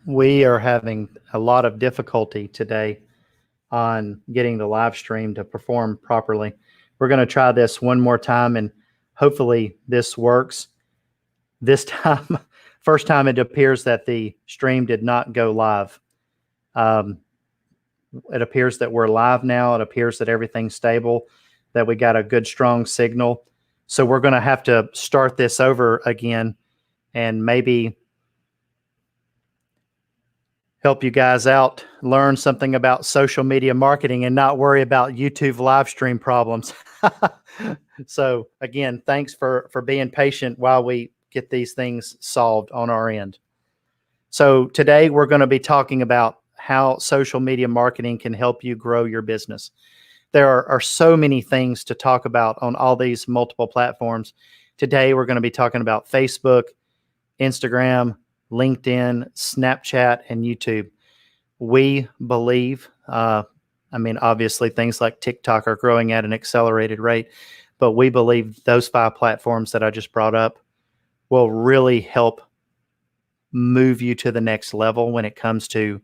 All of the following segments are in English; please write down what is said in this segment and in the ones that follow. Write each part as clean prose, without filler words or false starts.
We are having a lot of difficulty today on getting the live stream to perform properly. We're going to try this one more time and hopefully this works. This time, first time it appears that the stream did not go live. Um, it appears that we're live now. It appears that everything's stable, that we got a good, strong signal. So we're going to have to start this over again and maybe help you guys out, learn something about social media marketing and not worry about YouTube live stream problems. So again, thanks for being patient while we get these things solved on our end. So today we're going to be talking about how social media marketing can help you grow your business. There are so many things to talk about on all these multiple platforms. Today we're going to be talking about Facebook, Instagram, LinkedIn, Snapchat, and YouTube. We believe, obviously things like TikTok are growing at an accelerated rate, but we believe those 5 platforms that I just brought up will really help move you to the next level when it comes to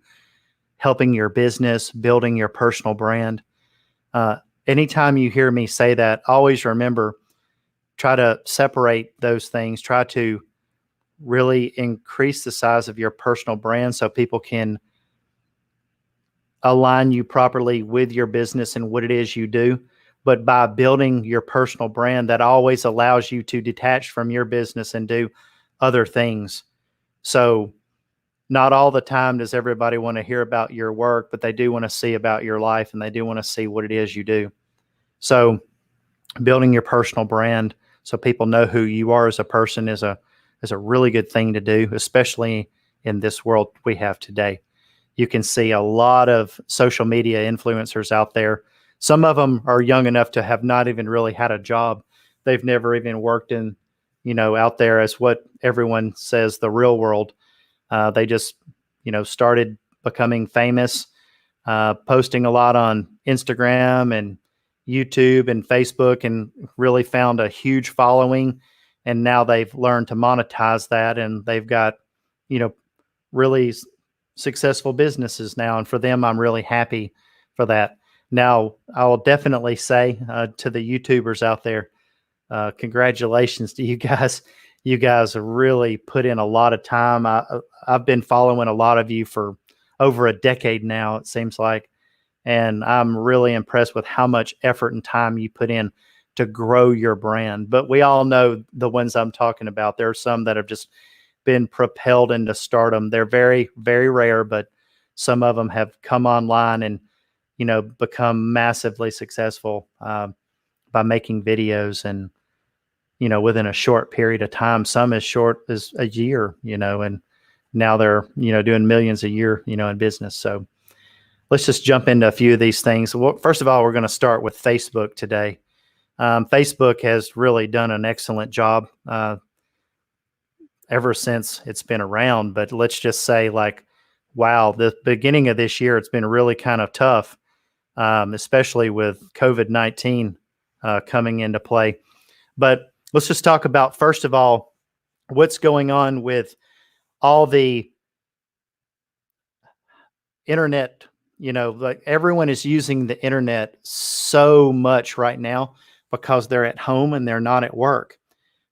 helping your business, building your personal brand. Anytime you hear me say that, always remember, try to separate those things. Try to really increase the size of your personal brand so people can align you properly with your business and what it is you do. But by building your personal brand, that always allows you to detach from your business and do other things. So not all the time does everybody want to hear about your work, but they do want to see about your life and they do want to see what it is you do. So building your personal brand so people know who you are as a person is a really good thing to do, especially in this world we have today. You can see a lot of social media influencers out there. Some of them are young enough to have not even really had a job. They've never even worked in, out there as what everyone says, the real world. They just, started becoming famous, posting a lot on Instagram and YouTube and Facebook and really found a huge following. And now they've learned to monetize that and they've got, really successful businesses now. And for them, I'm really happy for that. Now, I'll definitely say to the YouTubers out there, congratulations to you guys. You guys really put in a lot of time. I've been following a lot of you for over a decade now, it seems like. And I'm really impressed with how much effort and time you put in to grow your brand. But we all know the ones I'm talking about. There are some that have just been propelled into stardom. They're very, very rare, but some of them have come online and, become massively successful by making videos and, within a short period of time, some as short as a year, and now they're, doing millions a year, in business. So let's just jump into a few of these things. Well, first of all, we're going to start with Facebook today. Facebook has really done an excellent job ever since it's been around. But let's just say, wow, the beginning of this year, it's been really kind of tough, especially with COVID-19 coming into play. But let's just talk about, first of all, what's going on with all the internet. Everyone is using the internet so much right now because they're at home and they're not at work.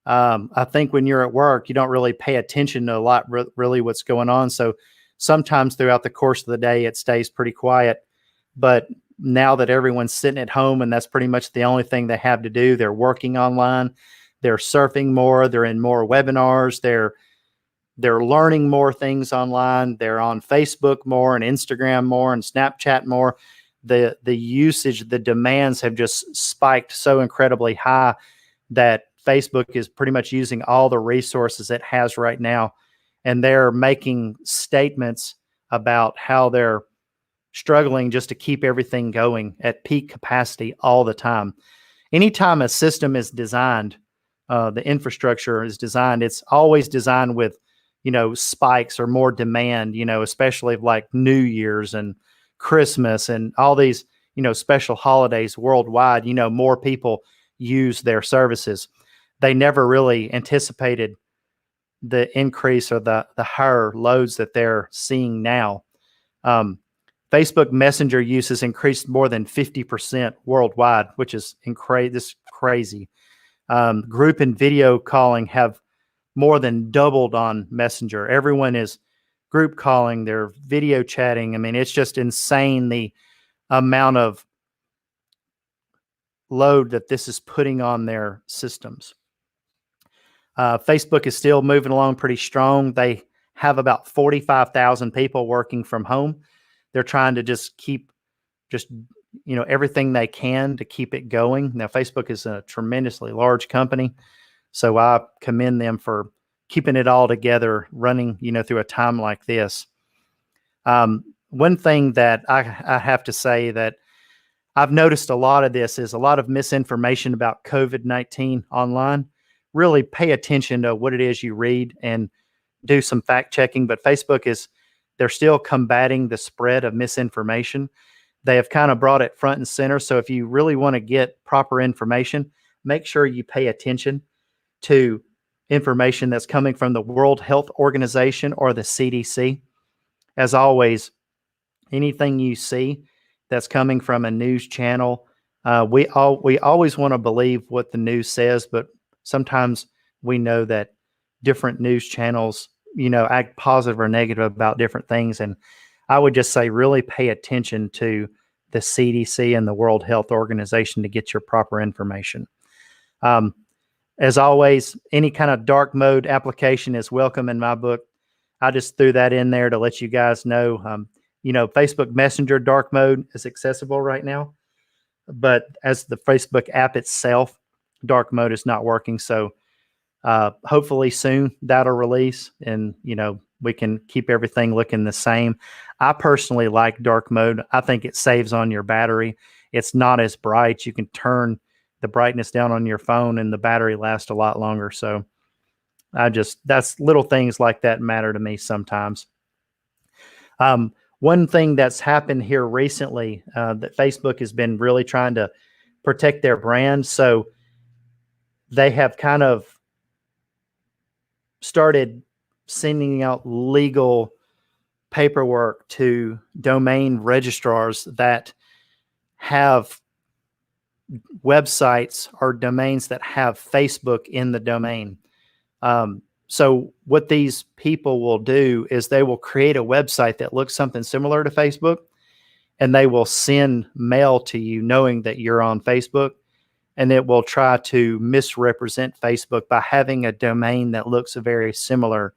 I think when you're at work, you don't really pay attention to a lot, really what's going on. So sometimes throughout the course of the day, it stays pretty quiet. But now that everyone's sitting at home and that's pretty much the only thing they have to do, they're working online, they're surfing more, they're in more webinars, they're learning more things online, they're on Facebook more and Instagram more and Snapchat more. The usage, the demands have just spiked so incredibly high that Facebook is pretty much using all the resources it has right now. And they're making statements about how they're struggling just to keep everything going at peak capacity all the time. Anytime a system is designed, the infrastructure is designed, it's always designed with, spikes or more demand, especially like New Year's and Christmas and all these, special holidays worldwide, more people use their services. They never really anticipated increase or the higher loads that they're seeing now. Facebook Messenger use has increased more than 50% worldwide, which is crazy. Group and video calling have more than doubled on Messenger. Everyone is group calling, they're video chatting. I mean, it's just insane the amount of load that this is putting on their systems. Facebook is still moving along pretty strong. They have about 45,000 people working from home. They're trying to just keep everything they can to keep it going. Now, Facebook is a tremendously large company, so I commend them for keeping it all together, running, through a time like this. One thing that I have to say that I've noticed a lot of this is a lot of misinformation about COVID-19 online. Really pay attention to what it is you read and do some fact checking. But Facebook they're still combating the spread of misinformation. They have kind of brought it front and center. So if you really want to get proper information, make sure you pay attention to information that's coming from the World Health Organization or the CDC. As always, anything you see that's coming from a news channel, we always want to believe what the news says, but sometimes we know that different news channels, act positive or negative about different things. And I would just say really pay attention to the CDC and the World Health Organization to get your proper information. As always, any kind of dark mode application is welcome in my book. I just threw that in there to let you guys know. Facebook Messenger dark mode is accessible right now, but as the Facebook app itself, dark mode is not working. So hopefully soon that'll release, and we can keep everything looking the same. I personally like dark mode. I think it saves on your battery. It's not as bright. You can turn the brightness down on your phone and the battery lasts a lot longer. So that's little things like that matter to me sometimes. One thing that's happened here recently, that Facebook has been really trying to protect their brand. So they have kind of started sending out legal paperwork to domain registrars that have websites or domains that have Facebook in the domain. So what these people will do is they will create a website that looks something similar to Facebook, and they will send mail to you knowing that you're on Facebook, and it will try to misrepresent Facebook by having a domain that looks very similar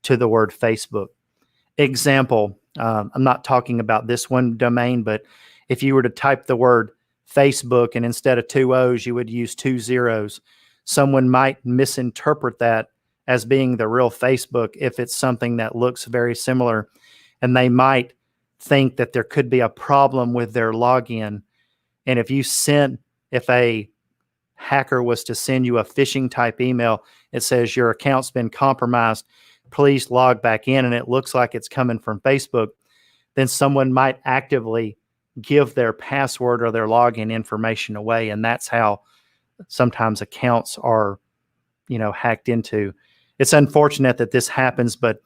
to the word Facebook. Example, I'm not talking about this one domain, but if you were to type the word Facebook and instead of 2 O's, you would use 2 zeros, someone might misinterpret that as being the real Facebook if it's something that looks very similar, and they might think that there could be a problem with their login. And if a hacker was to send you a phishing type email, it says your account's been compromised, please log back in, and it looks like it's coming from Facebook, then someone might actively give their password or their login information away. And that's how sometimes accounts are, hacked into. It's unfortunate that this happens, but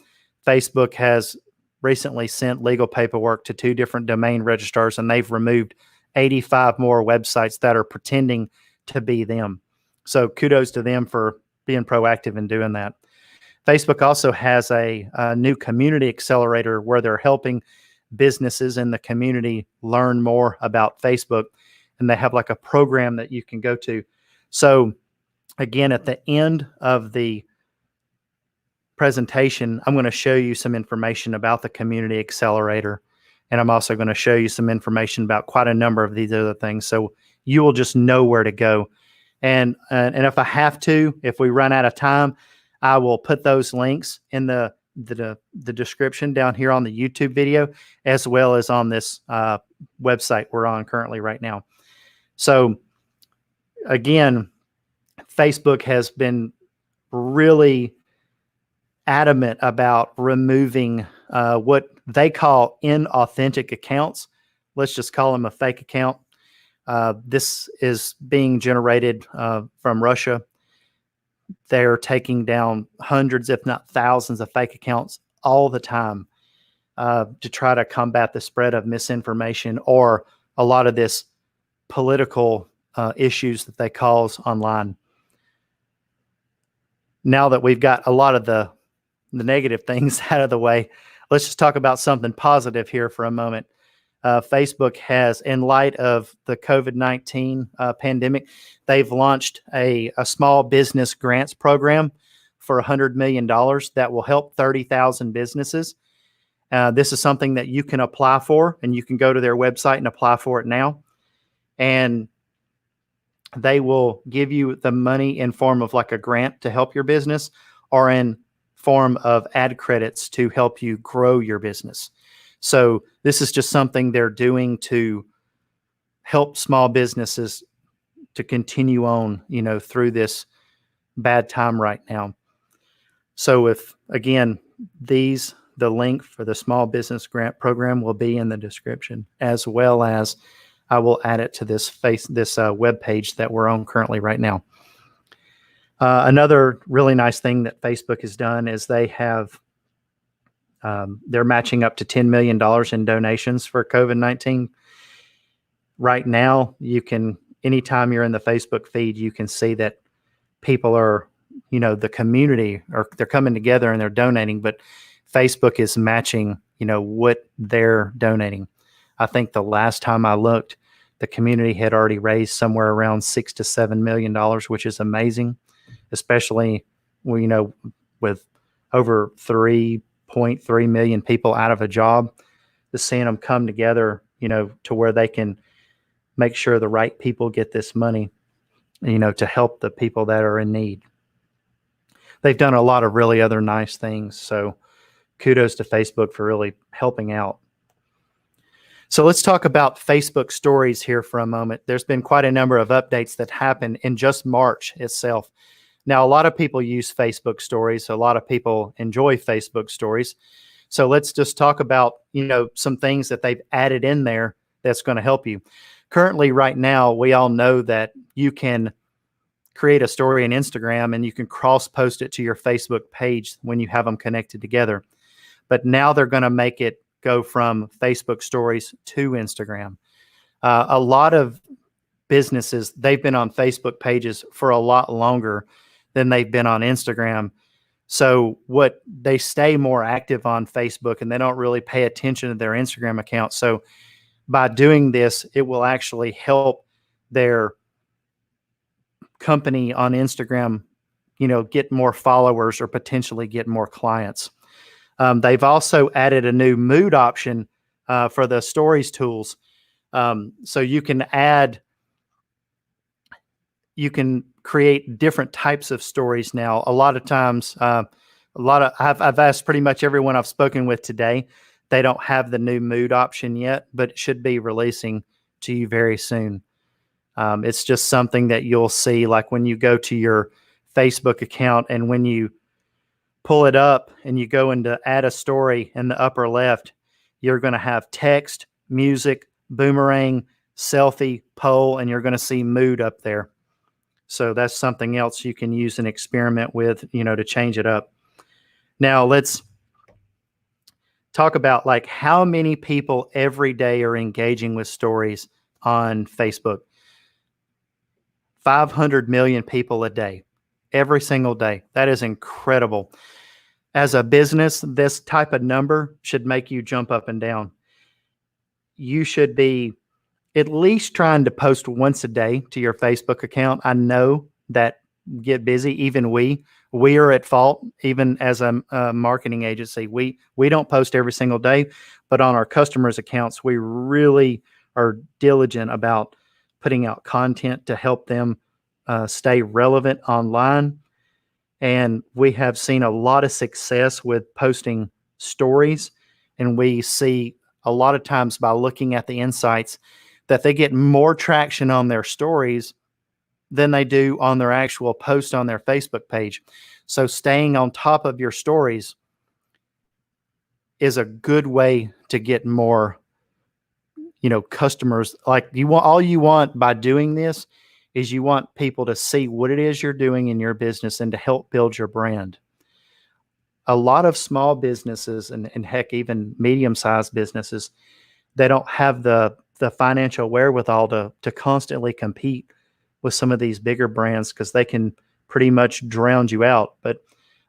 Facebook has recently sent legal paperwork to 2 different domain registrars, and they've removed 85 more websites that are pretending to be them. So kudos to them for being proactive in doing that. Facebook also has a new community accelerator where they're helping businesses in the community learn more about Facebook, and they have like a program that you can go to. So again, at the end of the presentation, I'm going to show you some information about the community accelerator, and I'm also going to show you some information about quite a number of these other things, so you will just know where to go. And if I have to, if we run out of time, I will put those links in the description down here on the YouTube video, as well as on this website we're on currently right now. So again, Facebook has been really adamant about removing what they call inauthentic accounts. Let's just call them a fake account. This is being generated from Russia. they're taking down hundreds, if not thousands, of fake accounts all the time to try to combat the spread of misinformation or a lot of this political issues that they cause online. Now that we've got a lot of the negative things out of the way, let's just talk about something positive here for a moment. Facebook has, in light of the COVID-19 pandemic, they've launched a small business grants program for $100 million that will help 30,000 businesses. This is something that you can apply for, and you can go to their website and apply for it now. And they will give you the money in form of like a grant to help your business, or in form of ad credits to help you grow your business. So this is just something they're doing to help small businesses to continue on, through this bad time right now. So again, the link for the small business grant program will be in the description, as well as I will add it to this web page that we're on currently right now. Another really nice thing that Facebook has done is they're matching up to $10 million in donations for COVID-19. Right now, anytime you're in the Facebook feed, you can see that people are, the community, or they're coming together and they're donating, but Facebook is matching, what they're donating. I think the last time I looked, the community had already raised somewhere around $6 to $7 million, which is amazing, especially, with over 3.3 million people out of a job. Just seeing them come together, to where they can make sure the right people get this money, to help the people that are in need. They've done a lot of really other nice things. So kudos to Facebook for really helping out. So let's talk about Facebook stories here for a moment. There's been quite a number of updates that happened in just March itself. Now, a lot of people use Facebook stories. A lot of people enjoy Facebook stories. So let's just talk about, some things that they've added in there that's going to help you. Currently, right now, we all know that you can create a story in Instagram and you can cross-post it to your Facebook page when you have them connected together. But now they're going to make it go from Facebook stories to Instagram. A lot of businesses, they've been on Facebook pages for a lot longer than they've been on Instagram. So they stay more active on Facebook and they don't really pay attention to their Instagram account. So by doing this, it will actually help their company on Instagram, get more followers or potentially get more clients. They've also added a new mood option for the stories tools. So you can create different types of stories now. A lot of times, I've asked pretty much everyone I've spoken with today. They don't have the new mood option yet, but it should be releasing to you very soon. It's just something that you'll see, like when you go to your Facebook account and when you pull it up and you go into add a story in the upper left, you're going to have text, music, boomerang, selfie, poll, and you're going to see mood up there. So that's something else you can use and experiment with, to change it up. Now let's talk about like how many people every day are engaging with stories on Facebook. 500 million people a day, every single day. That is incredible. As a business, this type of number should make you jump up and down. You should be at least trying to post once a day to your Facebook account. I know that get busy. Even we are at fault, even as a marketing agency. We don't post every single day, but on our customers' accounts, we really are diligent about putting out content to help them stay relevant online. And we have seen a lot of success with posting stories. And we see a lot of times by looking at the insights that they get more traction on their stories than they do on their actual post on their Facebook page. So staying on top of your stories is a good way to get more, customers. Like all you want by doing this is you want people to see what it is you're doing in your business and to help build your brand. A lot of small businesses and heck, even medium-sized businesses, they don't have the financial wherewithal to constantly compete with some of these bigger brands because they can pretty much drown you out. But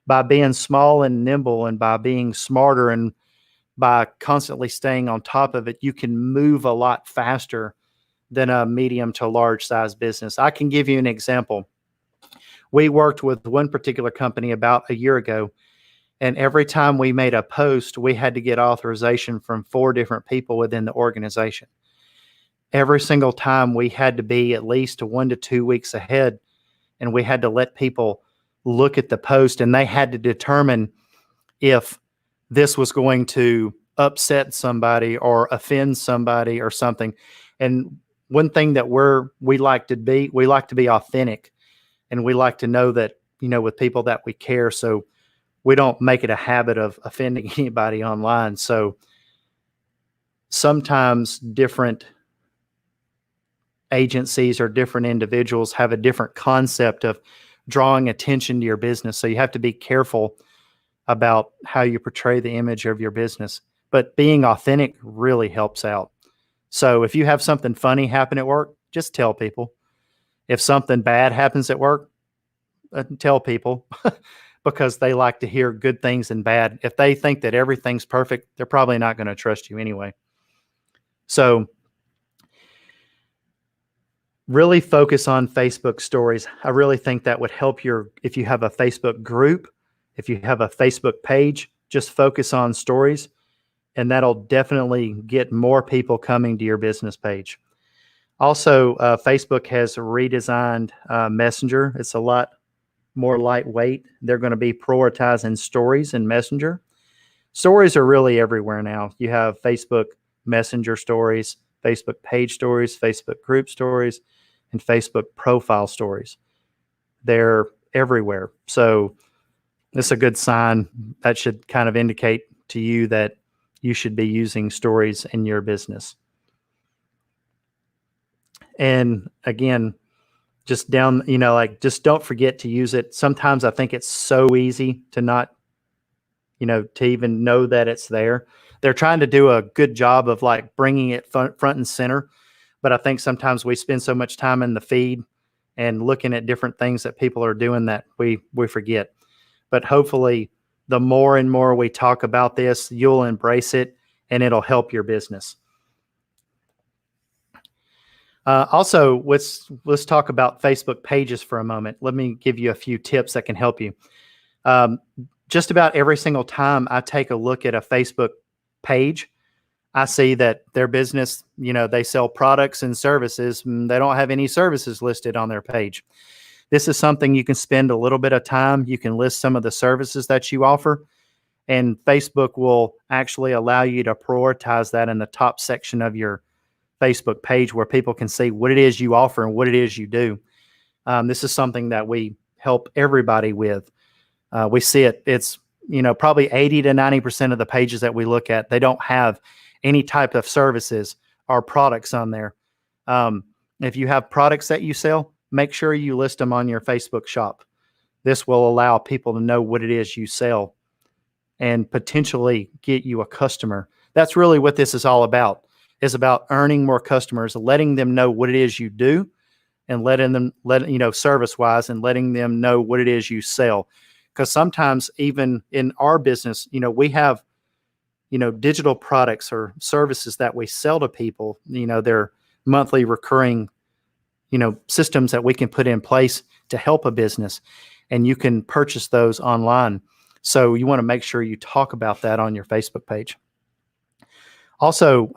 by being small and nimble and by being smarter and by constantly staying on top of it, you can move a lot faster than a medium to large size business. I can give you an example. We worked with one particular company about a year ago, and every time we made a post, we had to get authorization from 4 different people within the organization. Every single time we had to be at least 1 to 2 weeks ahead, and we had to let people look at the post, and they had to determine if this was going to upset somebody or offend somebody or something. And one thing that we like to be authentic, and we like to know that, with people that we care. So we don't make it a habit of offending anybody online. So sometimes different agencies or different individuals have a different concept of drawing attention to your business. So you have to be careful about how you portray the image of your business. But being authentic really helps out. So if you have something funny happen at work, just tell people. If something bad happens at work, tell people because they like to hear good things and bad. If they think that everything's perfect, they're probably not going to trust you anyway. So really focus on Facebook stories. I really think that would help if you have a Facebook group, if you have a Facebook page, just focus on stories, and that'll definitely get more people coming to your business page. Also, Facebook has redesigned Messenger. It's a lot more lightweight. They're going to be prioritizing stories in Messenger. Stories are really everywhere now. You have Facebook Messenger stories, Facebook page stories, Facebook group stories, and Facebook profile stories. They're everywhere. So this is a good sign. That should kind of indicate to you that you should be using stories in your business. And again, just just don't forget to use it. Sometimes I think it's so easy to not, to even know that it's there. They're trying to do a good job of like bringing it front and center. But I think sometimes we spend so much time in the feed and looking at different things that people are doing that we forget. But hopefully the more and more we talk about this, you'll embrace it and it'll help your business. Also, let's talk about Facebook pages for a moment. Let me give you a few tips that can help you. Just about every single time I take a look at a Facebook page, I see that their business, they sell products and services, and they don't have any services listed on their page. This is something you can spend a little bit of time. You can list some of the services that you offer, and Facebook will actually allow you to prioritize that in the top section of your Facebook page where people can see what it is you offer and what it is you do. This is something that we help everybody with. We see it. It's, probably 80 to 90% of the pages that we look at, they don't have any type of services or products on there. If you have products that you sell, make sure you list them on your Facebook shop. This will allow people to know what it is you sell and potentially get you a customer. That's really what this is all about. Is about earning more customers, letting them know what it is you do, and letting them service-wise, and letting them know what it is you sell. Because sometimes even in our business, we have, digital products or services that we sell to people. They're monthly recurring, systems that we can put in place to help a business, and you can purchase those online. So you want to make sure you talk about that on your Facebook page. Also,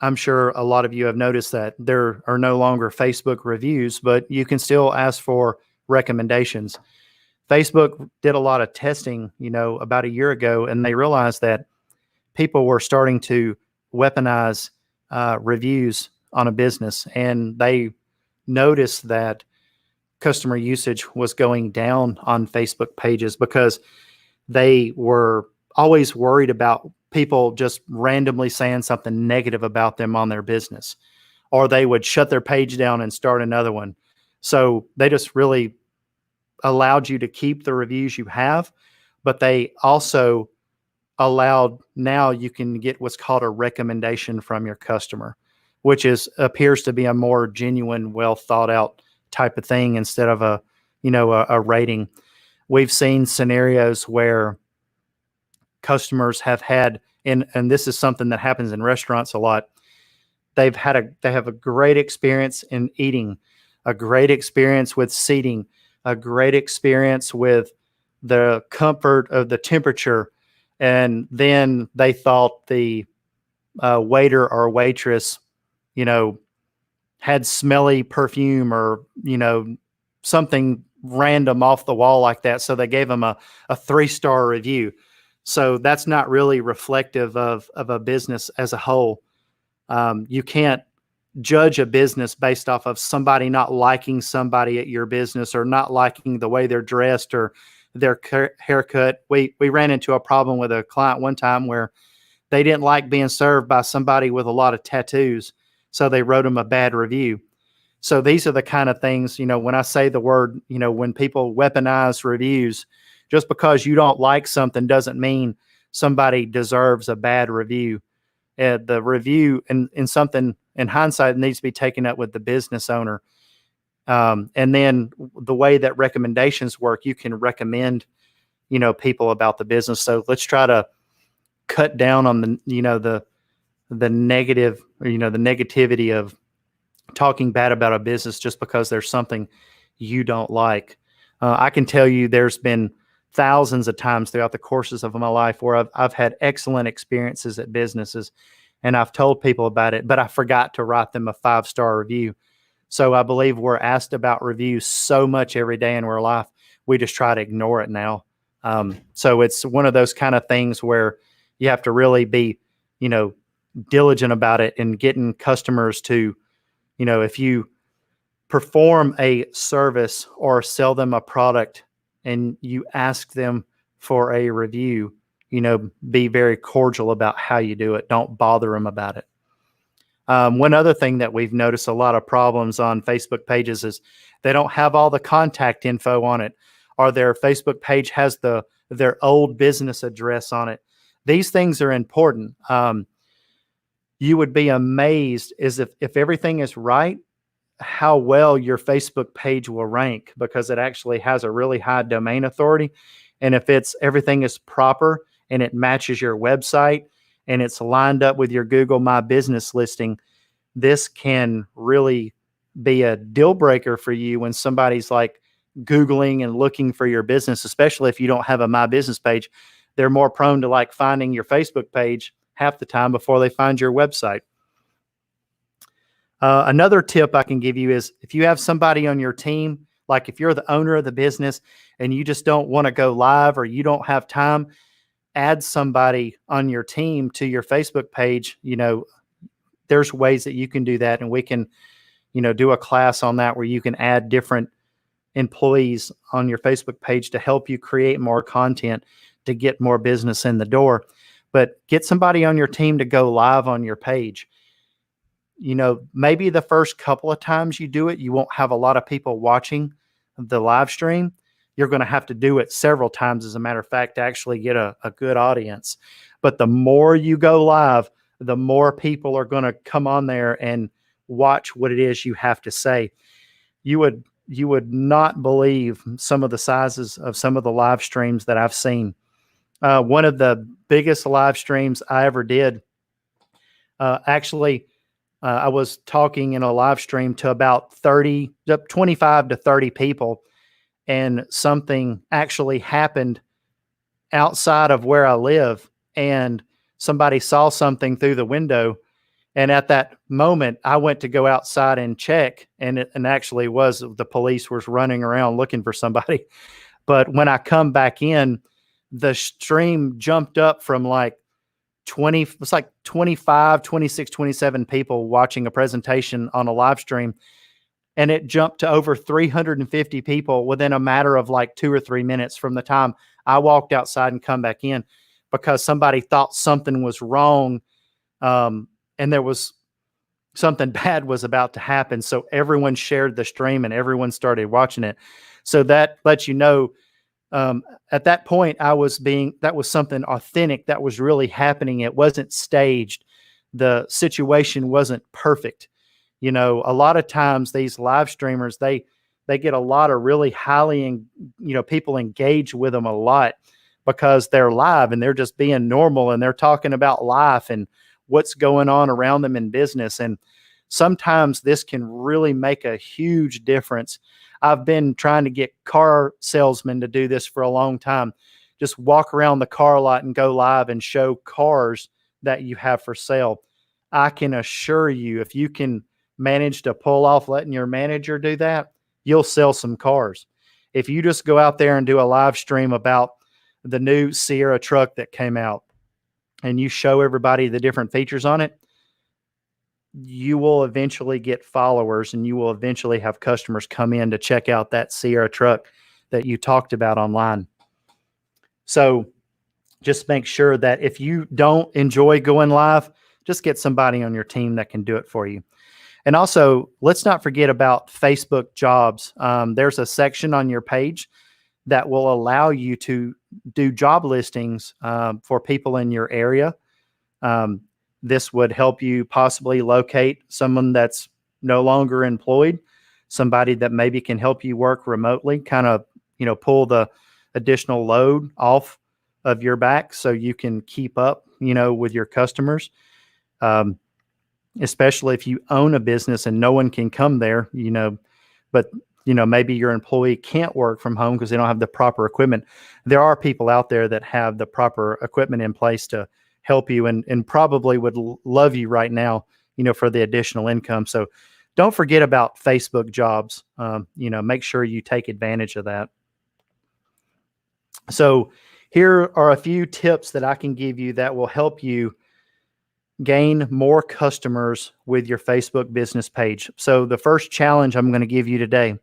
I'm sure a lot of you have noticed that there are no longer Facebook reviews, but you can still ask for recommendations. Facebook did a lot of testing, about a year ago, and they realized that people were starting to weaponize reviews on a business, and they noticed that customer usage was going down on Facebook pages because they were always worried about people just randomly saying something negative about them on their business, or they would shut their page down and start another one. So they just really allowed you to keep the reviews you have, but they also allowed, now you can get what's called a recommendation from your customer, which appears to be a more genuine, well thought out type of thing instead of a rating. We've seen scenarios where customers have had, and this is something that happens in restaurants a lot. They have a great experience in eating, a great experience with seating, a great experience with the comfort of the temperature. And then they thought the waiter or waitress, had smelly perfume or, something random off the wall like that. So they gave them a 3-star review. So that's not really reflective of a business as a whole. You can't judge a business based off of somebody not liking somebody at your business or not liking the way they're dressed or their haircut. We ran into a problem with a client one time where they didn't like being served by somebody with a lot of tattoos. So they wrote them a bad review. So these are the kind of things, when I say the word, when people weaponize reviews, just because you don't like something doesn't mean somebody deserves a bad review. The review in something in hindsight needs to be taken up with the business owner. And then the way that recommendations work, you can recommend, people about the business. So let's try to cut down on the negative, or, the negativity of talking bad about a business just because there's something you don't like. I can tell you there's been thousands of times throughout the courses of my life where I've had excellent experiences at businesses and I've told people about it, but I forgot to write them a 5-star review. So I believe we're asked about reviews so much every day in our life, we just try to ignore it now. So it's one of those kind of things where you have to really be, diligent about it and getting customers to, if you perform a service or sell them a product and you ask them for a review, be very cordial about how you do it. Don't bother them about it. One other thing that we've noticed a lot of problems on Facebook pages is they don't have all the contact info on it, or their Facebook page has their old business address on it. These things are important. You would be amazed is if everything is right, how well your Facebook page will rank, because it actually has a really high domain authority. And if everything is proper and it matches your website and it's lined up with your Google My Business listing, this can really be a deal breaker for you when somebody's like Googling and looking for your business, especially if you don't have a My Business page. They're more prone to like finding your Facebook page half the time before they find your website. Another tip I can give you is if you have somebody on your team, like if you're the owner of the business and you just don't want to go live or you don't have time, add somebody on your team to your Facebook page. There's ways that you can do that, and we can, do a class on that where you can add different employees on your Facebook page to help you create more content to get more business in the door. But get somebody on your team to go live on your page. Maybe the first couple of times you do it, you won't have a lot of people watching the live stream. You're going to have to do it several times, as a matter of fact, to actually get a good audience. But the more you go live, the more people are going to come on there and watch what it is you have to say. You would not believe some of the sizes of some of the live streams that I've seen. One of the biggest live streams I ever did, I was talking in a live stream to about 25 to 30 people, and something actually happened outside of where I live, and somebody saw something through the window. And at that moment, I went to go outside and check, and actually was the police was running around looking for somebody. But when I come back in, the stream jumped up from like 25, 26, 27 people watching a presentation on a live stream. And it jumped to over 350 people within a matter of like 2 or 3 minutes from the time I walked outside and come back in, because somebody thought something was wrong. And there was something bad was about to happen. So everyone shared the stream and everyone started watching it. So that lets you know, at that point, that was something authentic that was really happening. It wasn't staged. The situation wasn't perfect. A lot of times these live streamers, they get a lot of really people engage with them a lot because they're live and they're just being normal and they're talking about life and what's going on around them in business. And sometimes this can really make a huge difference. I've been trying to get car salesmen to do this for a long time. Just walk around the car lot and go live and show cars that you have for sale. I can assure you, if you can manage to pull off letting your manager do that, you'll sell some cars. If you just go out there and do a live stream about the new Sierra truck that came out and you show everybody the different features on it, you will eventually get followers and you will eventually have customers come in to check out that Sierra truck that you talked about online. So just make sure that if you don't enjoy going live, just get somebody on your team that can do it for you. And also, let's not forget about Facebook jobs. There's a section on your page that will allow you to do job listings for people in your area. This would help you possibly locate someone that's no longer employed, somebody that maybe can help you work remotely, kind of, pull the additional load off of your back so you can keep up, with your customers. Especially if you own a business and no one can come there, but maybe your employee can't work from home because they don't have the proper equipment. There are people out there that have the proper equipment in place to help you and probably would love you right now, for the additional income. So don't forget about Facebook jobs. Make sure you take advantage of that. So here are a few tips that I can give you that will help you gain more customers with your Facebook business page. So the first challenge I'm going to give you today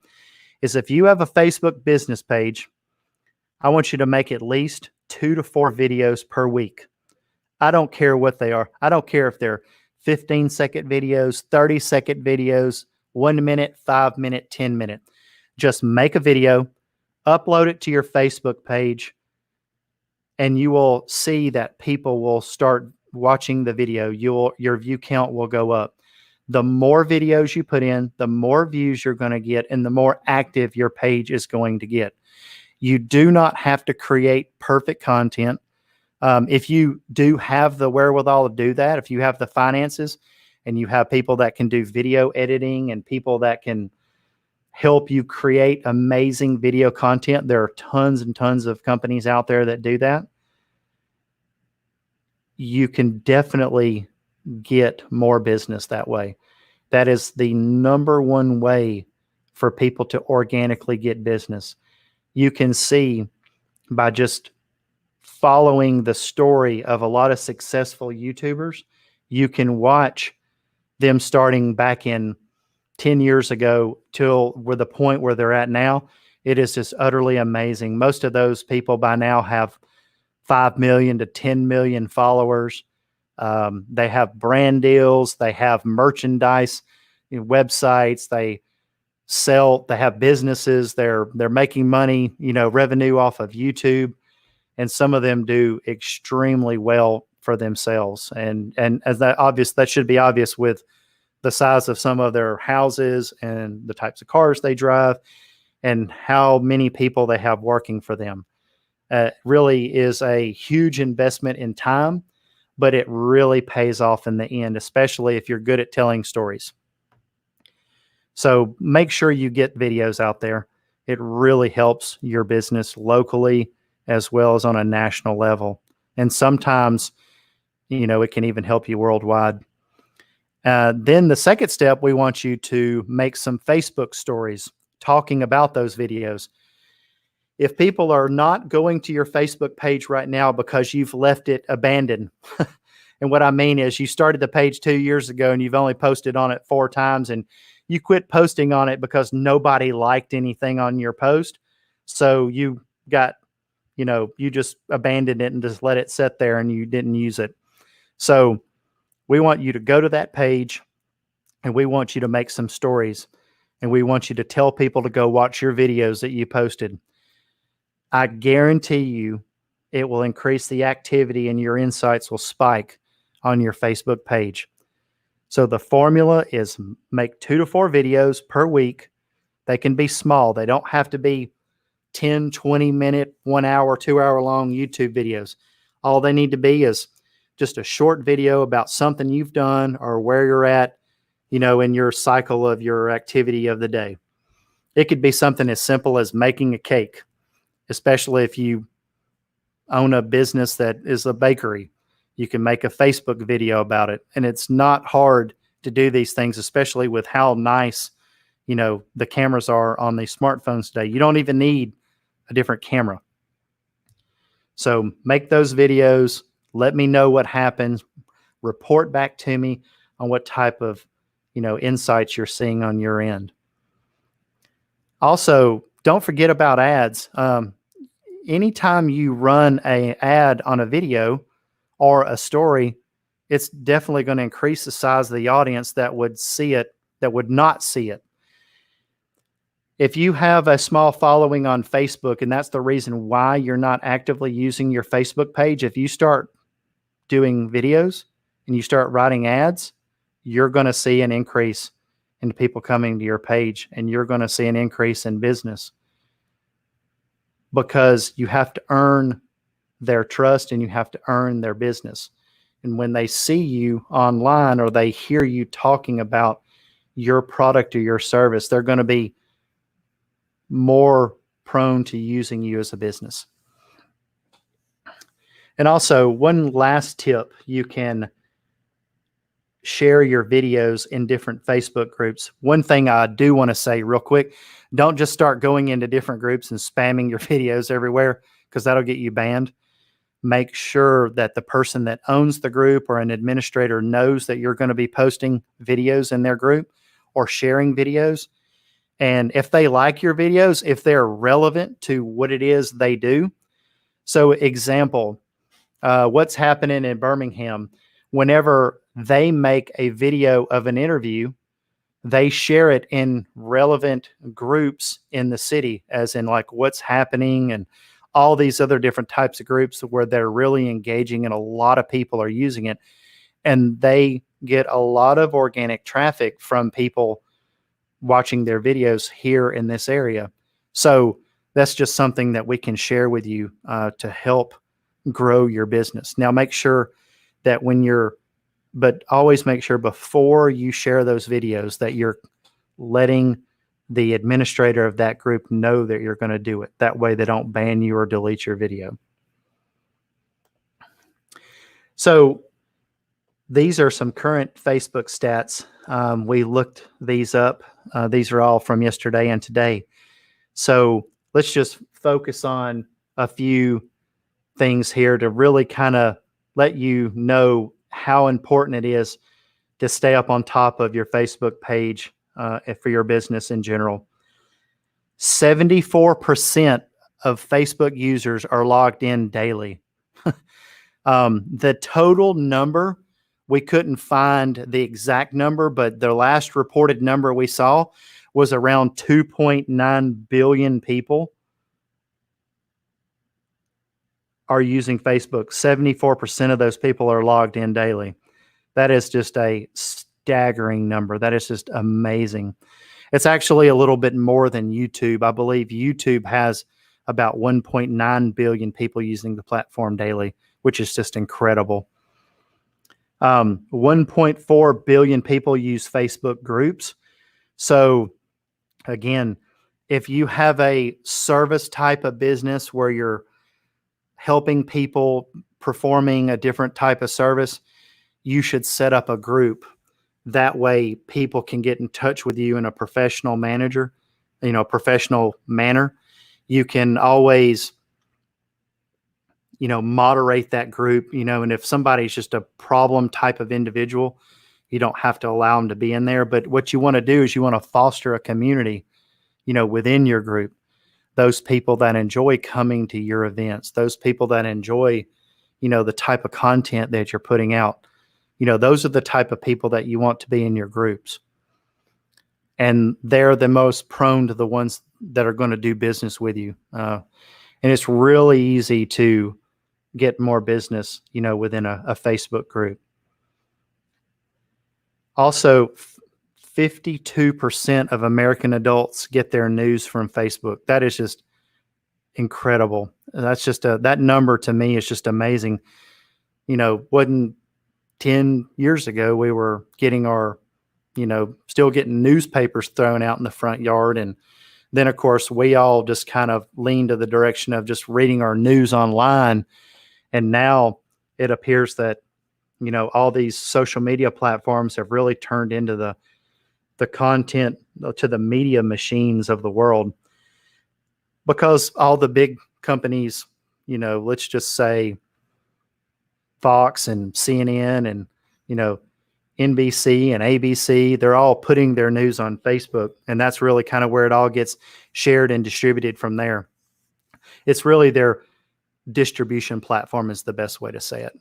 is if you have a Facebook business page, I want you to make at least 2 to 4 videos per week. I don't care what they are. I don't care if they're 15-second videos, 30-second videos, 1 minute, 5 minute, 10 minute. Just make a video, upload it to your Facebook page, and you will see that people will start watching the video. Your view count will go up. The more videos you put in, the more views you're going to get and the more active your page is going to get. You do not have to create perfect content. If you do have the wherewithal to do that, if you have the finances and you have people that can do video editing and people that can help you create amazing video content, there are tons and tons of companies out there that do that. You can definitely get more business that way. That is the number one way for people to organically get business. You can see by just following the story of a lot of successful YouTubers, you can watch them starting back in 10 years ago till we're the point where they're at now. It is just utterly amazing. Most of those people by now have 5 million to 10 million followers. They have brand deals. They have merchandise, websites. They sell. They have businesses. They're making money, revenue off of YouTube, and some of them do extremely well for themselves. And as that should be obvious with the size of some of their houses and the types of cars they drive and how many people they have working for them. Really is a huge investment in time, but it really pays off in the end, especially if you're good at telling stories. So make sure you get videos out there. It really helps your business locally as well as on a national level. And sometimes, it can even help you worldwide. Then the second step, we want you to make some Facebook stories talking about those videos. If people are not going to your Facebook page right now because you've left it abandoned, and what I mean is you started the page 2 years ago and you've only posted on it 4 times and you quit posting on it because nobody liked anything on your post. So you got, you just abandoned it and just let it sit there and you didn't use it. So we want you to go to that page and we want you to make some stories, and we want you to tell people to go watch your videos that you posted. I guarantee you it will increase the activity and your insights will spike on your Facebook page. So the formula is make 2 to 4 videos per week. They can be small. They don't have to be 10, 20 minute, 1 hour, 2 hour long YouTube videos. All they need to be is just a short video about something you've done or where you're at, in your cycle of your activity of the day. It could be something as simple as making a cake, especially if you own a business that is a bakery. You can make a Facebook video about it. And it's not hard to do these things, especially with how nice, the cameras are on these smartphones today. You don't even need a different camera. So make those videos. Let me know what happens. Report back to me on what type of, insights you're seeing on your end. Also, don't forget about ads. Anytime you run an ad on a video or a story, it's definitely going to increase the size of the audience that would see it, that would not see it. If you have a small following on Facebook, and that's the reason why you're not actively using your Facebook page, if you start doing videos and you start writing ads, you're going to see an increase in people coming to your page, and you're going to see an increase in business, because you have to earn their trust and you have to earn their business. And when they see you online or they hear you talking about your product or your service, they're going to be more prone to using you as a business. And also, one last tip, you can share your videos in different Facebook groups. One thing I do want to say real quick, don't just start going into different groups and spamming your videos everywhere, because that'll get you banned. Make sure that the person that owns the group or an administrator knows that you're going to be posting videos in their group or sharing videos. And if they like your videos, if they're relevant to what it is they do. So example, what's happening in Birmingham, whenever they make a video of an interview, they share it in relevant groups in the city, as in like what's happening and all these other different types of groups where they're really engaging and a lot of people are using it. And they get a lot of organic traffic from people watching their videos here in this area. So that's just something that we can share with you to help grow your business. Now, make sure that but always make sure before you share those videos that you're letting the administrator of that group know that you're going to do it. That way they don't ban you or delete your video. So these are some current Facebook stats. We looked these up. These are all from yesterday and today. So let's just focus on a few things here to really kind of let you know how important it is to stay up on top of your Facebook page for your business in general. 74% of Facebook users are logged in daily. The total number, we couldn't find the exact number, but the last reported number we saw was around 2.9 billion people are using Facebook. 74% of those people are logged in daily. That is just a staggering number. That is just amazing. It's actually a little bit more than YouTube. I believe YouTube has about 1.9 billion people using the platform daily, which is just incredible. 1.4 billion people use Facebook groups. So again, if you have a service type of business where you're helping people performing a different type of service, you should set up a group. That way people can get in touch with you in a professional manner. You can always, moderate that group, and if somebody's just a problem type of individual, you don't have to allow them to be in there. But what you want to do is you want to foster a community, within your group. Those people that enjoy coming to your events, those people that enjoy, the type of content that you're putting out, those are the type of people that you want to be in your groups. and they're the most prone to the ones that are going to do business with you. And it's really easy to get more business, within a Facebook group. Also, 52% of American adults get their news from Facebook. That is just incredible. That's just that number to me is just amazing. Wasn't 10 years ago, we were getting our, still getting newspapers thrown out in the front yard. And then, of course, we all just kind of leaned to the direction of just reading our news online. And now it appears that, all these social media platforms have really turned into the content to the media machines of the world, because all the big companies, let's just say Fox and CNN and, NBC and ABC, they're all putting their news on Facebook. And that's really kind of where it all gets shared and distributed from there. It's really their distribution platform is the best way to say it.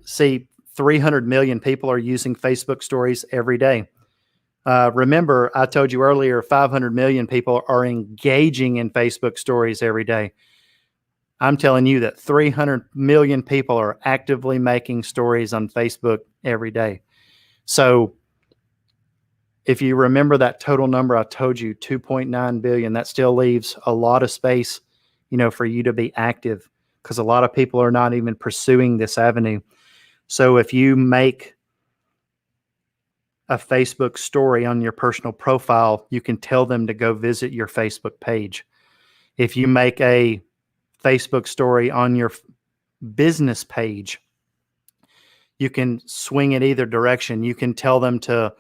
See, 300 million people are using Facebook stories every day. Remember, I told you earlier, 500 million people are engaging in Facebook stories every day. I'm telling you that 300 million people are actively making stories on Facebook every day. So if you remember that total number, I told you 2.9 billion, that still leaves a lot of space, for you to be active, because a lot of people are not even pursuing this avenue. So if you make a Facebook story on your personal profile, you can tell them to go visit your Facebook page. If you make a Facebook story on your business page, you can swing it either direction. You can tell them to,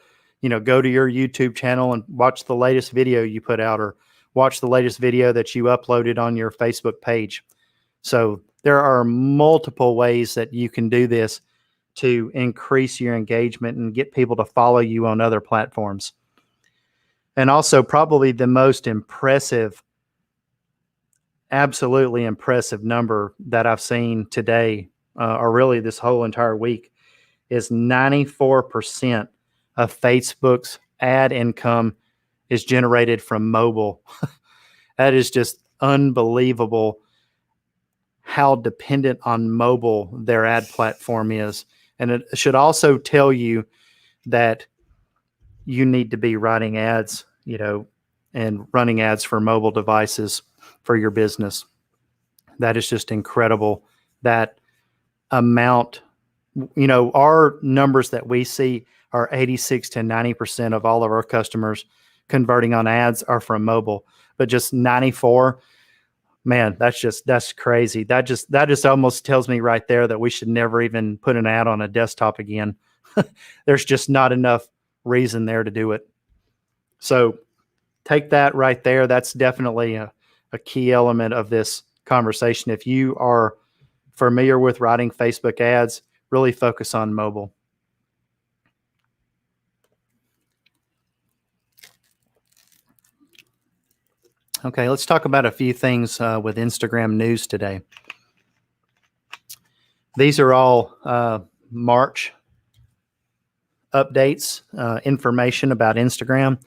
go to your YouTube channel and watch the latest video you put out, or watch the latest video that you uploaded on your Facebook page. So there are multiple ways that you can do this to increase your engagement and get people to follow you on other platforms. And also, probably the most impressive, absolutely impressive number that I've seen today, or really this whole entire week, is 94% of Facebook's ad income is generated from mobile. That is just unbelievable how dependent on mobile their ad platform is. And it should also tell you that you need to be writing ads, and running ads for mobile devices for your business. That is just incredible. That amount, our numbers that we see are 86 to 90% of all of our customers converting on ads are from mobile, but just 94. Man, that's crazy. That just almost tells me right there that we should never even put an ad on a desktop again. There's just not enough reason there to do it. So take that right there. That's definitely a key element of this conversation. If you are familiar with writing Facebook ads, really focus on mobile. Okay, let's talk about a few things with Instagram news today. These are all March updates, information about Instagram.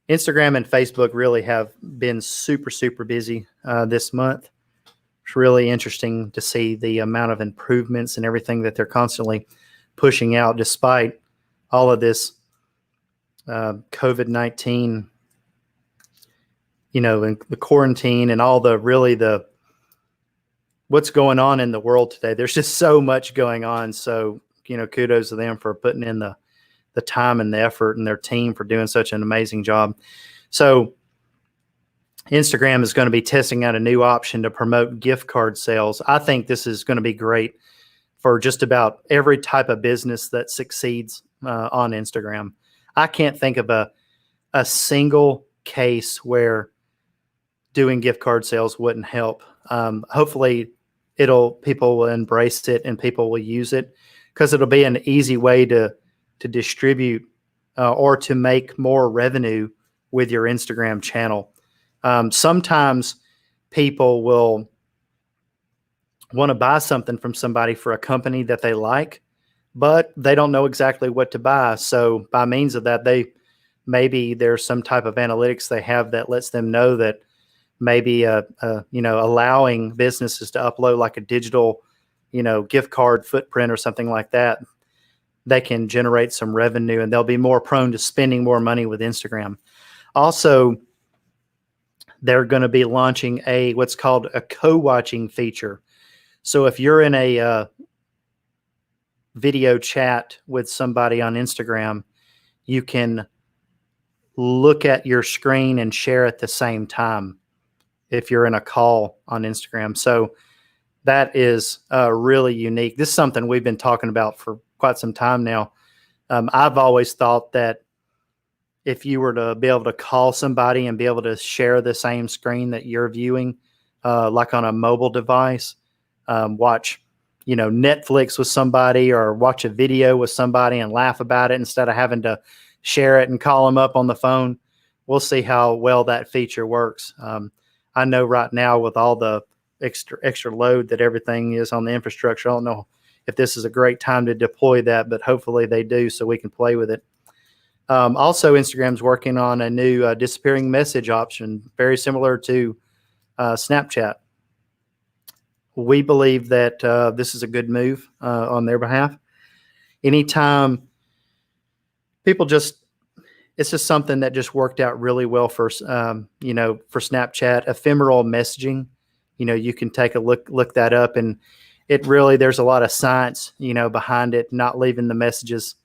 Instagram and Facebook really have been super, super busy this month. It's really interesting to see the amount of improvements and everything that they're constantly pushing out, despite all of this COVID-19, and the quarantine and all the what's going on in the world today. There's just so much going on. So, kudos to them for putting in the time and the effort, and their team for doing such an amazing job. So Instagram is going to be testing out a new option to promote gift card sales. I think this is going to be great for just about every type of business that succeeds on Instagram. I can't think of a single case where doing gift card sales wouldn't help. Hopefully people will embrace it and people will use it, because it'll be an easy way to distribute or to make more revenue with your Instagram channel. Sometimes people will want to buy something from somebody for a company that they like, but they don't know exactly what to buy. So by means of that, they maybe there's some type of analytics they have that lets them know that maybe allowing businesses to upload like a digital gift card footprint or something like that, they can generate some revenue and they'll be more prone to spending more money with Instagram. Also, they're going to be launching what's called a co-watching feature. So if you're in a video chat with somebody on Instagram, you can look at your screen and share at the same time if you're in a call on Instagram. So that is really unique. This is something we've been talking about for quite some time now. I've always thought that if you were to be able to call somebody and be able to share the same screen that you're viewing, like on a mobile device, watch, Netflix with somebody or watch a video with somebody and laugh about it instead of having to share it and call them up on the phone. We'll see how well that feature works. I know right now with all the extra load that everything is on the infrastructure, I don't know if this is a great time to deploy that, but hopefully they do so we can play with it. Also, Instagram's working on a new disappearing message option, very similar to Snapchat. We believe that this is a good move on their behalf. Anytime people it's just something that just worked out really well for Snapchat, ephemeral messaging. You can take a look that up, and there's a lot of science, behind it, not leaving the messages,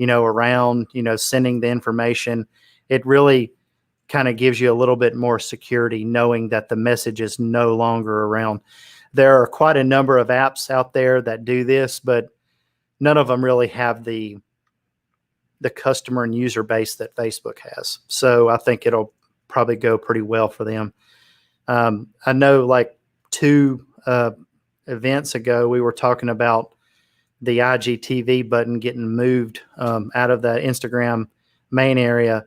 around, sending the information. It really kind of gives you a little bit more security knowing that the message is no longer around. There are quite a number of apps out there that do this, but none of them really have the customer and user base that Facebook has. So I think it'll probably go pretty well for them. I know like 2 events ago, we were talking about the IGTV button getting moved out of the Instagram main area.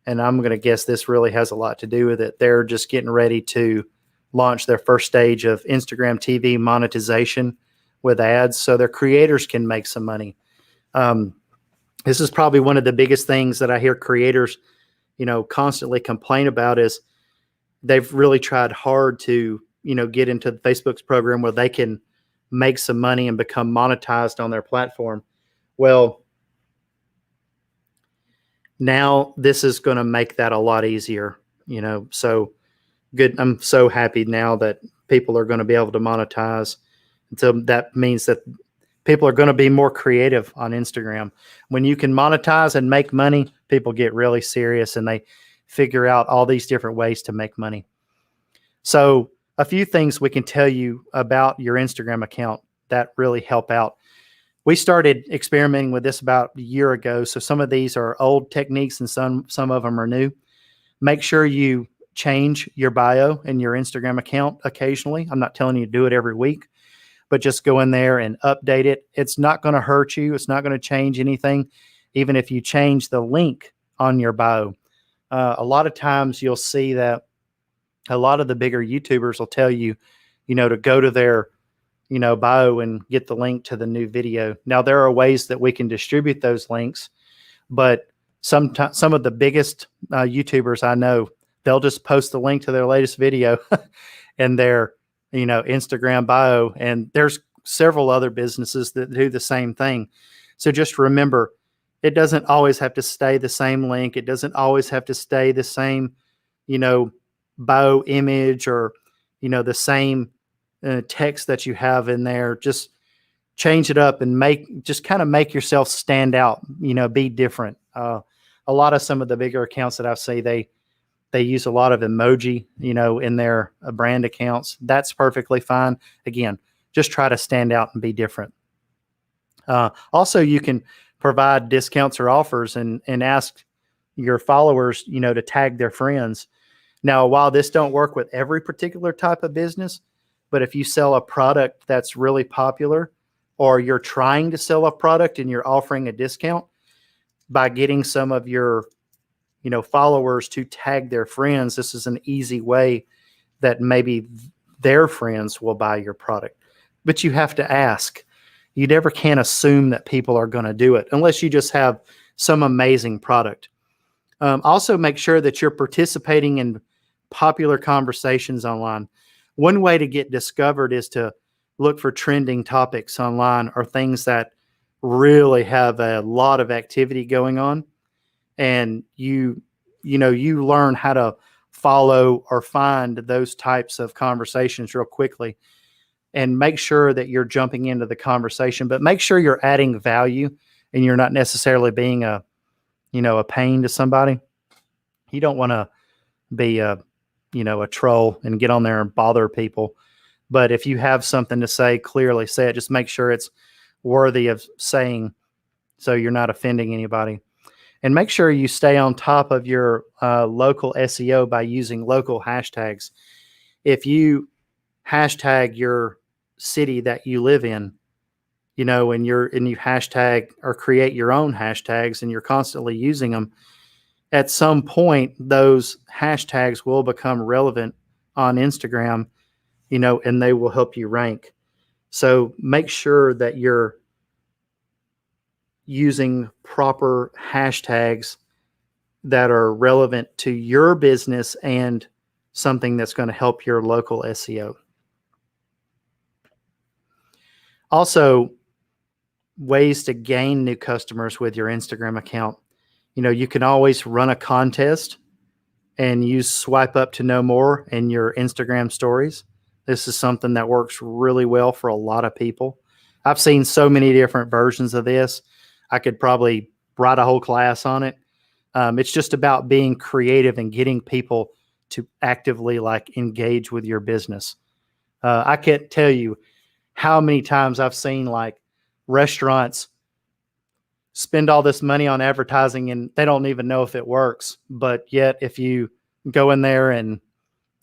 And I'm going to guess this really has a lot to do with it. They're just getting ready to launch their first stage of Instagram TV monetization with ads so their creators can make some money. This is probably one of the biggest things that I hear creators, constantly complain about is they've really tried hard to, get into Facebook's program where they can make some money and become monetized on their platform. Well, now this is going to make that a lot easier, so good. I'm so happy now that people are going to be able to monetize. And so that means that people are going to be more creative on Instagram. When you can monetize and make money, people get really serious and they figure out all these different ways to make money. So a few things we can tell you about your Instagram account that really help out. We started experimenting with this about a year ago. So some of these are old techniques and some of them are new. Make sure you change your bio in your Instagram account occasionally. I'm not telling you to do it every week, but just go in there and update it. It's not going to hurt you. It's not going to change anything, even if you change the link on your bio. A lot of times you'll see that a lot of the bigger YouTubers will tell you, to go to their, bio and get the link to the new video. Now, there are ways that we can distribute those links, but some of the biggest YouTubers I know, they'll just post the link to their latest video in their, Instagram bio. And there's several other businesses that do the same thing. So just remember, it doesn't always have to stay the same link. It doesn't always have to stay the same, bio image or, the same text that you have in there. Just change it up and kind of make yourself stand out, be different. A lot of some of the bigger accounts that I see, they use a lot of emoji, in their brand accounts. That's perfectly fine. Again, just try to stand out and be different. Also, you can provide discounts or offers and ask your followers, to tag their friends. Now, while this don't work with every particular type of business, but if you sell a product that's really popular or you're trying to sell a product and you're offering a discount, by getting some of your followers to tag their friends, this is an easy way that maybe their friends will buy your product. But you have to ask. You never can assume that people are going to do it unless you just have some amazing product. Also, make sure that you're participating in popular conversations online. One way to get discovered is to look for trending topics online or things that really have a lot of activity going on, and you learn how to follow or find those types of conversations real quickly, and make sure that you're jumping into the conversation, but make sure you're adding value and you're not necessarily being a pain to somebody. You don't want to be a troll and get on there and bother people. But if you have something to say, clearly say it. Just make sure it's worthy of saying, so you're not offending anybody. And make sure you stay on top of your local SEO by using local hashtags. If you hashtag your city that you live in, and you hashtag or create your own hashtags and you're constantly using them, at some point those hashtags will become relevant on Instagram, and they will help you rank. So make sure that you're using proper hashtags that are relevant to your business and something that's going to help your local SEO. Also, ways to gain new customers with your Instagram account. You can always run a contest and use swipe up to know more in your Instagram stories. This is something that works really well for a lot of people. I've seen so many different versions of this. I could probably write a whole class on it. It's just about being creative and getting people to actively engage with your business. I can't tell you how many times I've seen restaurants spend all this money on advertising and they don't even know if it works. But yet if you go in there and,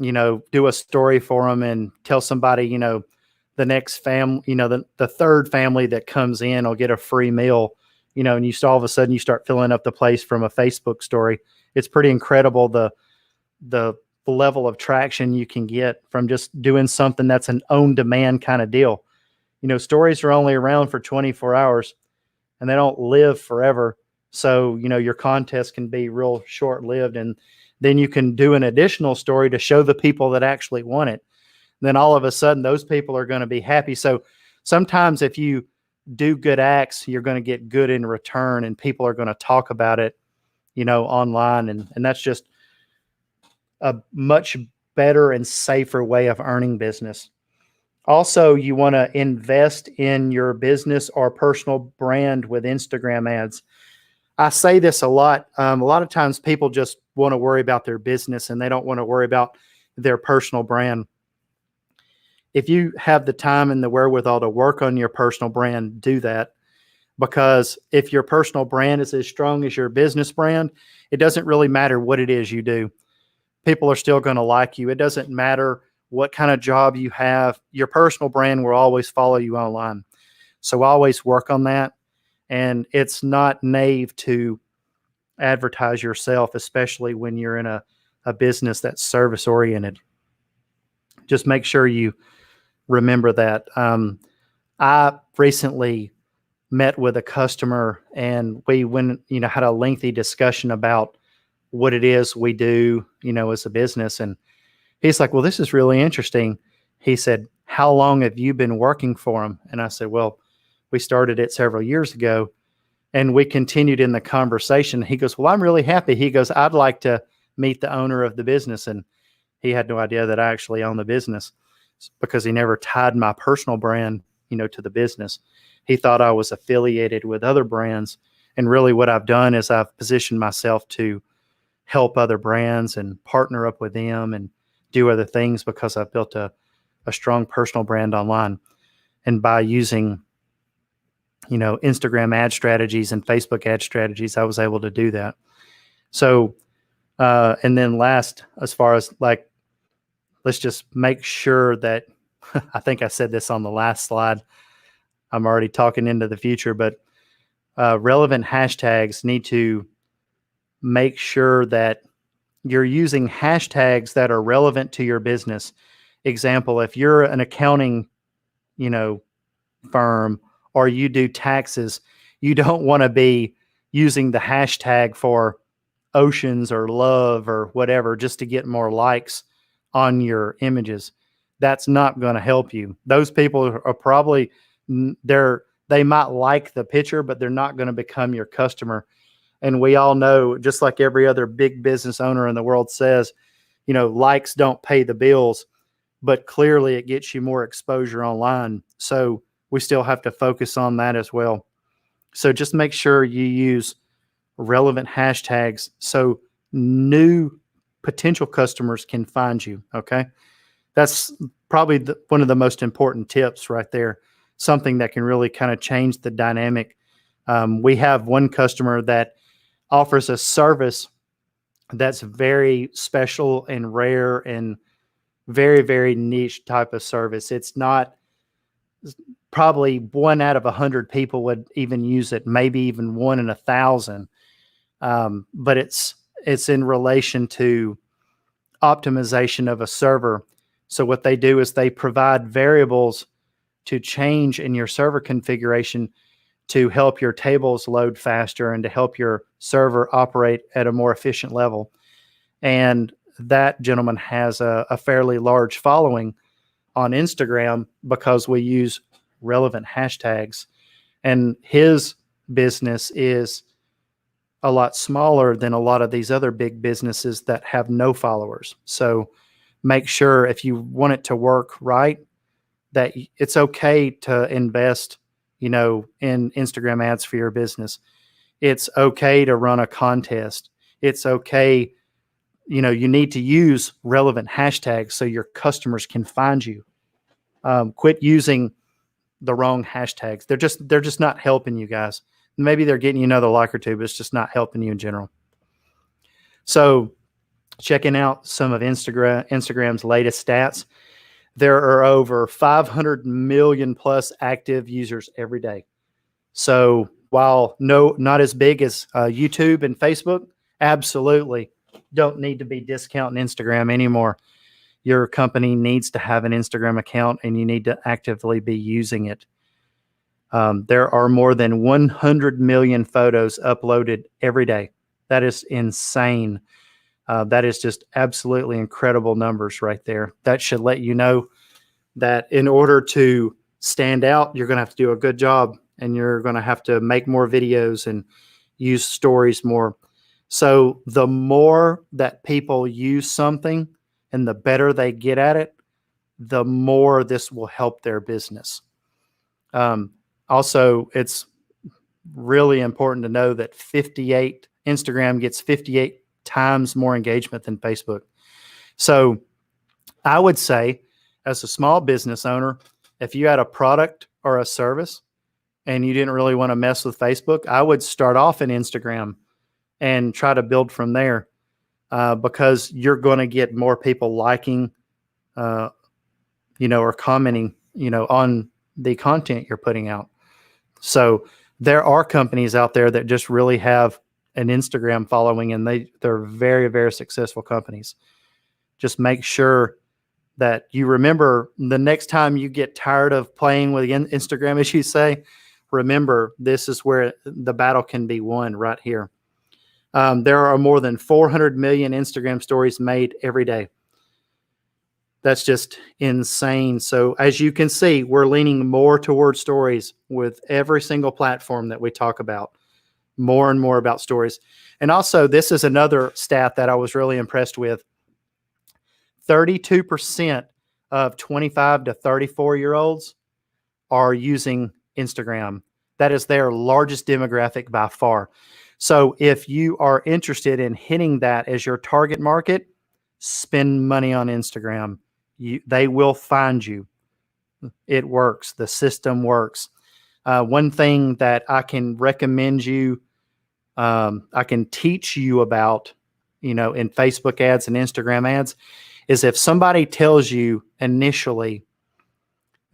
do a story for them and tell somebody, the next family, the third family that comes in will get a free meal, and all of a sudden you start filling up the place from a Facebook story. It's pretty incredible the level of traction you can get from just doing something that's an on demand kind of deal. Stories are only around for 24 hours and they don't live forever. So, your contest can be real short lived, and then you can do an additional story to show the people that actually want it. Then all of a sudden those people are going to be happy. So sometimes if you do good acts, you're going to get good in return and people are going to talk about it, online. And that's just a much better and safer way of earning business. Also, you want to invest in your business or personal brand with Instagram ads. I say this a lot. A lot of times people just want to worry about their business and they don't want to worry about their personal brand. If you have the time and the wherewithal to work on your personal brand, do that. Because if your personal brand is as strong as your business brand, it doesn't really matter what it is you do. People are still going to like you. It doesn't matter what kind of job you have. Your personal brand will always follow you online. So always work on that. And it's not naive to advertise yourself, especially when you're in a business that's service oriented. Just make sure you remember that. I recently met with a customer and we had a lengthy discussion about what it is we do, as a business. And he's like, well, this is really interesting. He said, how long have you been working for him? And I said, well, we started it several years ago. And we continued in the conversation. He goes, well, I'm really happy. He goes, I'd like to meet the owner of the business. And he had no idea that I actually own the business because he never tied my personal brand, to the business. He thought I was affiliated with other brands. And really what I've done is I've positioned myself to help other brands and partner up with them and do other things because I've built a strong personal brand online. And by using, Instagram ad strategies and Facebook ad strategies, I was able to do that. So, and then last, as far as let's just make sure that, I think I said this on the last slide. I'm already talking into the future, but relevant hashtags need to make sure that you're using hashtags that are relevant to your business. Example, if you're an accounting, firm or you do taxes, you don't want to be using the hashtag for oceans or love or whatever just to get more likes on your images. That's not going to help you. Those people are probably they might like the picture, but they're not going to become your customer. And we all know, just like every other big business owner in the world says, likes don't pay the bills, but clearly it gets you more exposure online. So we still have to focus on that as well. So just make sure you use relevant hashtags so new potential customers can find you. Okay. That's probably one of the most important tips right there. Something that can really kind of change the dynamic. We have one customer that offers a service that's very special and rare and very, very niche type of service. It's not probably 1 out of 100 people would even use it, maybe even 1 in 1,000. But it's in relation to optimization of a server. So what they do is they provide variables to change in your server configuration to help your tables load faster and to help your server operate at a more efficient level. And that gentleman has a fairly large following on Instagram because we use relevant hashtags. And his business is a lot smaller than a lot of these other big businesses that have no followers. So make sure, if you want it to work right, that it's okay to invest, in Instagram ads for your business. It's okay to run a contest. It's okay. You need to use relevant hashtags so your customers can find you. Quit using the wrong hashtags. They're just not helping you guys. Maybe they're getting you another like or two, but it's just not helping you in general. So checking out some of Instagram's latest stats, there are over 500 million plus active users every day. So while not as big as YouTube and Facebook, absolutely don't need to be discounting Instagram anymore. Your company needs to have an Instagram account and you need to actively be using it. There are more than 100 million photos uploaded every day. That is insane. That is just absolutely incredible numbers right there. That should let you know that in order to stand out, you're going to have to do a good job and you're going to have to make more videos and use stories more. So the more that people use something and the better they get at it, the more this will help their business. Also, it's really important to know that Instagram gets 58 times more engagement than Facebook. So I would say, as a small business owner, if you had a product or a service and you didn't really want to mess with Facebook, I would start off in Instagram and try to build from there, because you're going to get more people liking, or commenting, on the content you're putting out. So there are companies out there that just really have an Instagram following and they're very, very successful companies. Just make sure that you remember the next time you get tired of playing with Instagram, as you say, remember this is where the battle can be won, right here. There are more than 400 million Instagram stories made every day. That's just insane. So as you can see, we're leaning more towards stories with every single platform that we talk about, more and more about stories. And also, this is another stat that I was really impressed with. 32% of 25 to 34-year-olds are using Instagram. That is their largest demographic by far. So if you are interested in hitting that as your target market, spend money on Instagram. They will find you. It works. The system works. One thing that I can recommend you, I can teach you about, in Facebook ads and Instagram ads, is if somebody tells you initially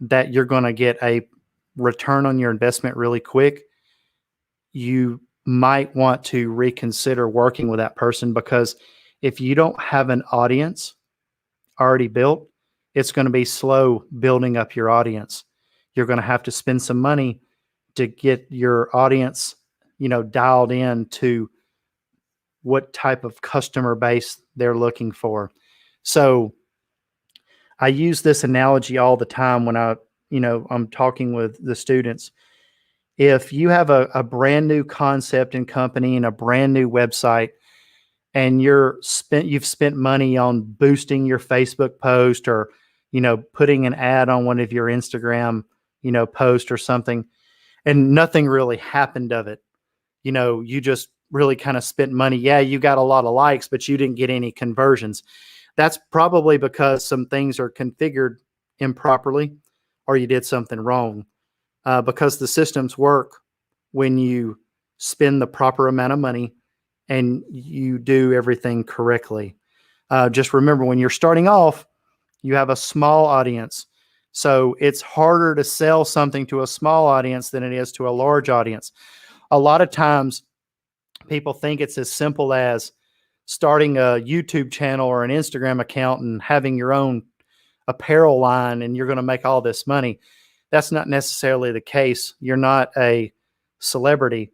that you're going to get a return on your investment really quick, you might want to reconsider working with that person, because if you don't have an audience already built, it's going to be slow building up your audience. You're going to have to spend some money to get your audience, dialed in to what type of customer base they're looking for. So I use this analogy all the time when I'm talking with the students. If you have a brand new concept and company and a brand new website, and you've spent money on boosting your Facebook post, or putting an ad on one of your Instagram post or something, and nothing really happened of it, you just really kind of spent money. Yeah, you got a lot of likes, but you didn't get any conversions. That's probably because some things are configured improperly, or you did something wrong. Because the systems work when you spend the proper amount of money and you do everything correctly. Just remember, when you're starting off, you have a small audience. So it's harder to sell something to a small audience than it is to a large audience. A lot of times people think it's as simple as starting a YouTube channel or an Instagram account and having your own apparel line and you're going to make all this money. That's not necessarily the case. You're not a celebrity.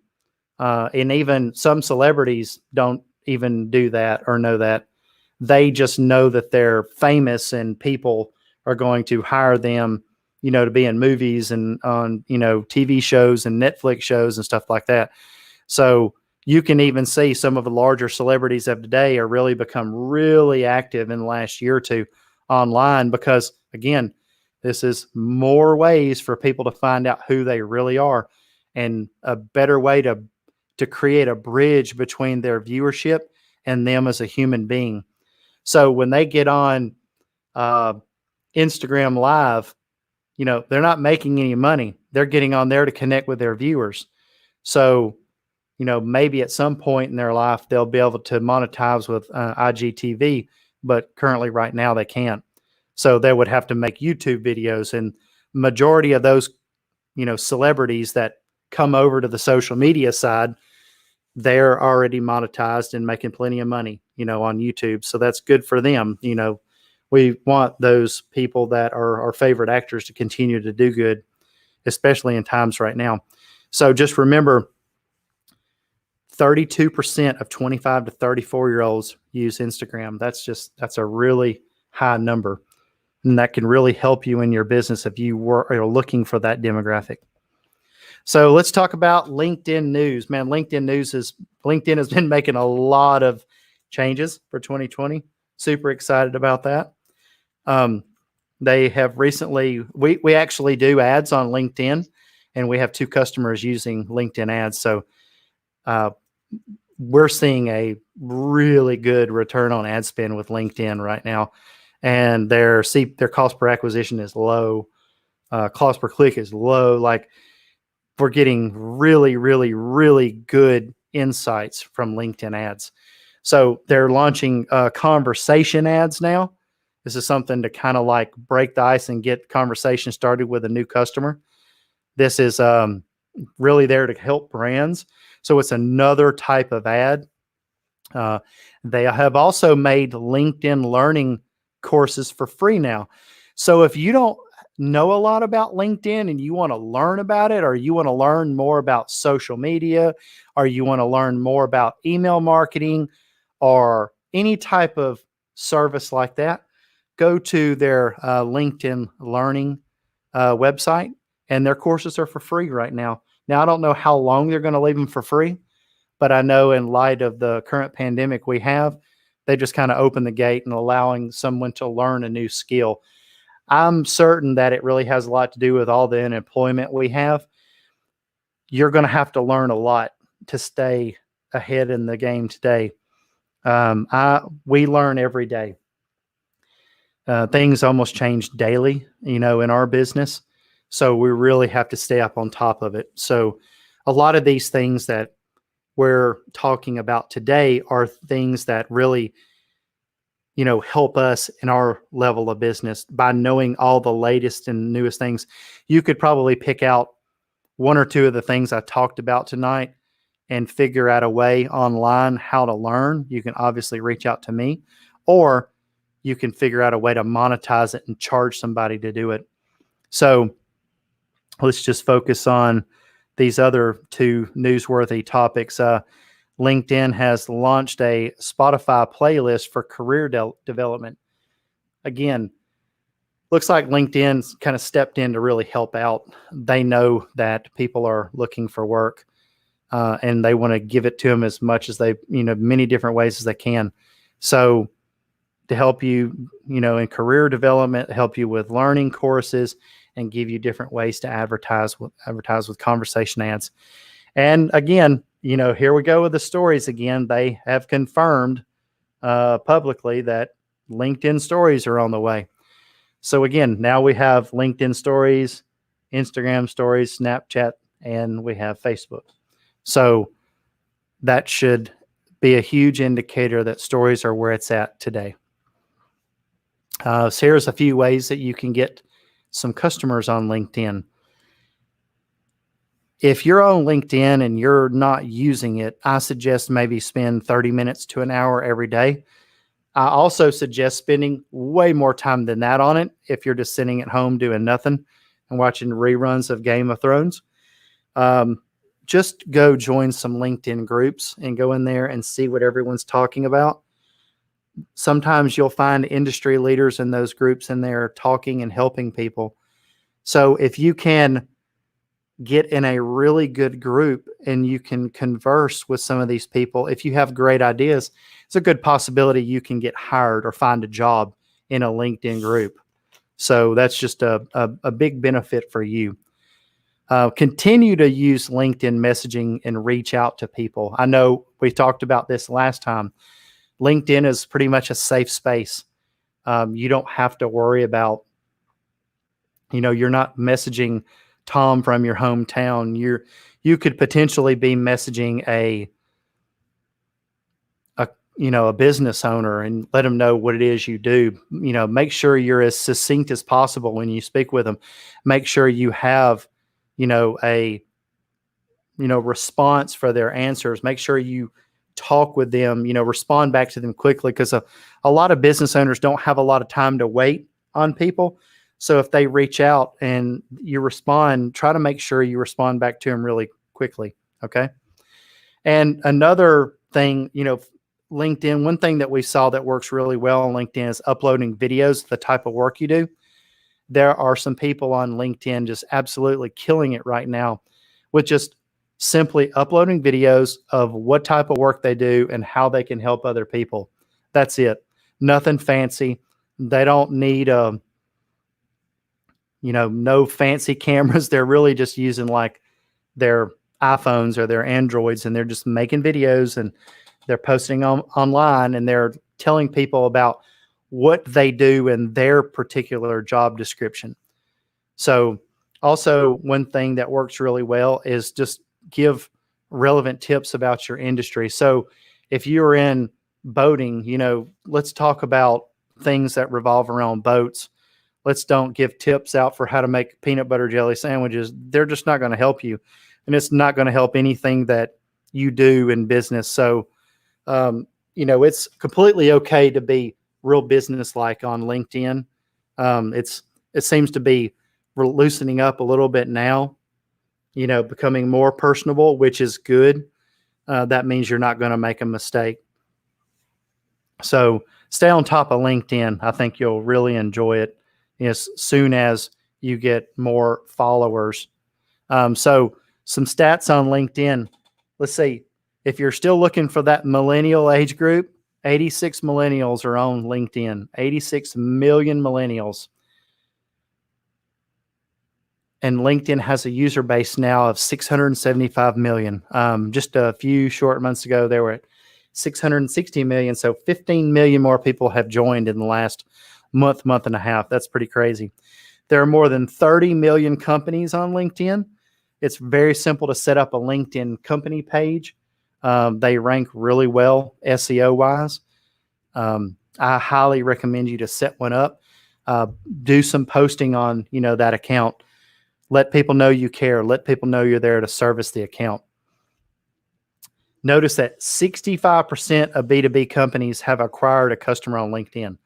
And even some celebrities don't even do that or know that. They just know that they're famous and people are going to hire them, to be in movies and on, TV shows and Netflix shows and stuff like that. So you can even see some of the larger celebrities of today are really become really active in the last year or two online because, again, this is more ways for people to find out who they really are, and a better way to create a bridge between their viewership and them as a human being. So when they get on Instagram Live, they're not making any money. They're getting on there to connect with their viewers. So, maybe at some point in their life, they'll be able to monetize with IGTV, but currently right now they can't. So they would have to make YouTube videos, and majority of those, celebrities that come over to the social media side, they're already monetized and making plenty of money, on YouTube. So that's good for them. We want those people that are our favorite actors to continue to do good, especially in times right now. So just remember, 32% of 25 to 34-year-olds use Instagram. That's a really high number. And that can really help you in your business if you are looking for that demographic. So let's talk about LinkedIn news. Man, LinkedIn has been making a lot of changes for 2020. Super excited about that. They have recently, we actually do ads on LinkedIn, and we have 2 customers using LinkedIn ads. So we're seeing a really good return on ad spend with LinkedIn right now. And their cost per acquisition is low. Cost per click is low. Like, we're getting really, really, really good insights from LinkedIn ads. So they're launching conversation ads now. This is something to kind of like break the ice and get conversation started with a new customer. This is really there to help brands. So it's another type of ad. They have also made LinkedIn Learning courses for free now. So if you don't know a lot about LinkedIn and you want to learn about it, or you want to learn more about social media, or you want to learn more about email marketing or any type of service like that, go to their LinkedIn Learning website, and their courses are for free right now. Now, I don't know how long they're going to leave them for free, but I know in light of the current pandemic we have, they just kind of open the gate and allowing someone to learn a new skill. I'm certain that it really has a lot to do with all the unemployment we have. You're going to have to learn a lot to stay ahead in the game today. We learn every day. Things almost change daily, in our business. So we really have to stay up on top of it. So a lot of these things that we're talking about today are things that really, help us in our level of business by knowing all the latest and newest things. You could probably pick out 1 or 2 of the things I talked about tonight and figure out a way online how to learn. You can obviously reach out to me, or you can figure out a way to monetize it and charge somebody to do it. So let's just focus on these other 2 newsworthy topics. LinkedIn has launched a Spotify playlist for career development. Again, looks like LinkedIn's kind of stepped in to really help out. They know that people are looking for work, and they want to give it to them as much as they, many different ways as they can. So to help you, in career development, help you with learning courses, and give you different ways to advertise with conversation ads. And again, here we go with the stories again. They have confirmed publicly that LinkedIn stories are on the way. So again, now we have LinkedIn stories, Instagram stories, Snapchat, and we have Facebook. So that should be a huge indicator that stories are where it's at today. So here's a few ways that you can get some customers on LinkedIn. If you're on LinkedIn and you're not using it, I suggest maybe spend 30 minutes to an hour every day. I also suggest spending way more time than that on it if you're just sitting at home doing nothing and watching reruns of Game of Thrones. Just go join some LinkedIn groups and go in there and see what everyone's talking about. Sometimes you'll find industry leaders in those groups in there talking and helping people. So if you can get in a really good group and you can converse with some of these people, if you have great ideas, it's a good possibility you can get hired or find a job in a LinkedIn group. So that's just a big benefit for you. Continue to use LinkedIn messaging and reach out to people. I know we talked about this last time. LinkedIn is pretty much a safe space. You don't have to worry about, you're not messaging Tom from your hometown. You could potentially be messaging a business owner and let them know what it is you do. Make sure you're as succinct as possible when you speak with them. Make sure you have, a response for their answers. Make sure you talk with them, respond back to them quickly, because a lot of business owners don't have a lot of time to wait on people. So if they reach out and you respond, try to make sure you respond back to them really quickly. Okay. And another thing, LinkedIn, one thing that we saw that works really well on LinkedIn is uploading videos, the type of work you do. There are some people on LinkedIn just absolutely killing it right now with just simply uploading videos of what type of work they do and how they can help other people. That's it. Nothing fancy. They don't need no fancy cameras. They're really just using like their iPhones or their Androids, and they're just making videos and they're posting online, and they're telling people about what they do in their particular job description. So also one thing that works really well is just give relevant tips about your industry. So if you're in boating, let's talk about things that revolve around boats. Let's don't give tips out for how to make peanut butter jelly sandwiches. They're just not going to help you. And it's not going to help anything that you do in business. So, it's completely okay to be real business-like on LinkedIn. It seems to be loosening up a little bit now, becoming more personable, which is good. That means you're not going to make a mistake. So stay on top of LinkedIn. I think you'll really enjoy it as soon as you get more followers. So some stats on LinkedIn. Let's see. If you're still looking for that millennial age group, 86 millennials are on LinkedIn. 86 million millennials. And LinkedIn has a user base now of 675 million. Just a few short months ago, they were at 660 million. So 15 million more people have joined in the last month and a half. That's pretty crazy. There are more than 30 million companies on LinkedIn. It's very simple to set up a LinkedIn company page. They rank really well SEO wise. I highly recommend you to set one up. Do some posting on, that account. Let people know you care. Let people know you're there to service the account. Notice that 65% of B2B companies have acquired a customer on LinkedIn.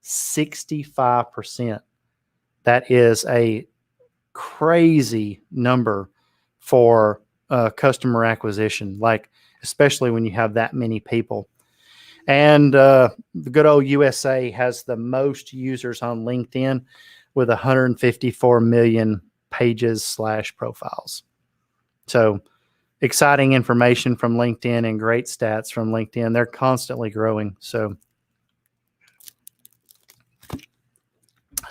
65%. That is a crazy number for customer acquisition. Like, especially when you have that many people. And the good old USA has the most users on LinkedIn with 154 million pages/profiles. So exciting information from LinkedIn and great stats from LinkedIn. They're constantly growing. So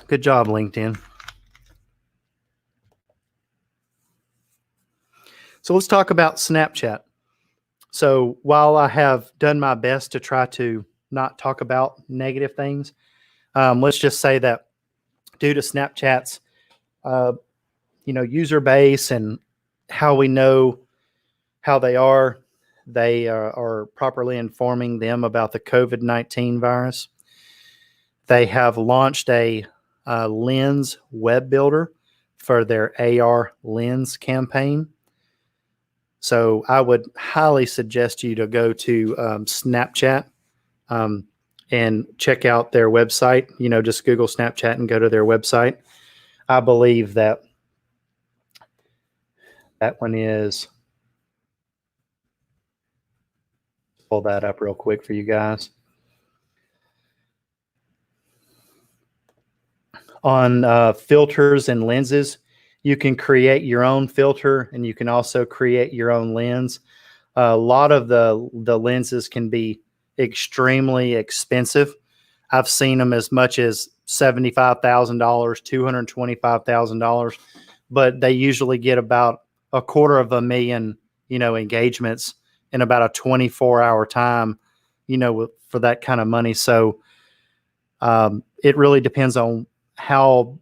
good job, LinkedIn. So let's talk about Snapchat. So while I have done my best to try to not talk about negative things, let's just say that due to Snapchat's, user base and how we know how they are properly informing them about the COVID-19 virus. They have launched a Lens web builder for their AR Lens campaign. So I would highly suggest you to go to Snapchat and check out their website. Just Google Snapchat and go to their website. I believe that one is, pull that up real quick for you guys. On filters and lenses, you can create your own filter and you can also create your own lens. A lot of the lenses can be extremely expensive. I've seen them as much as $75,000, $225,000, but they usually get about $250,000, engagements in about a 24-hour time, for that kind of money. So it really depends on how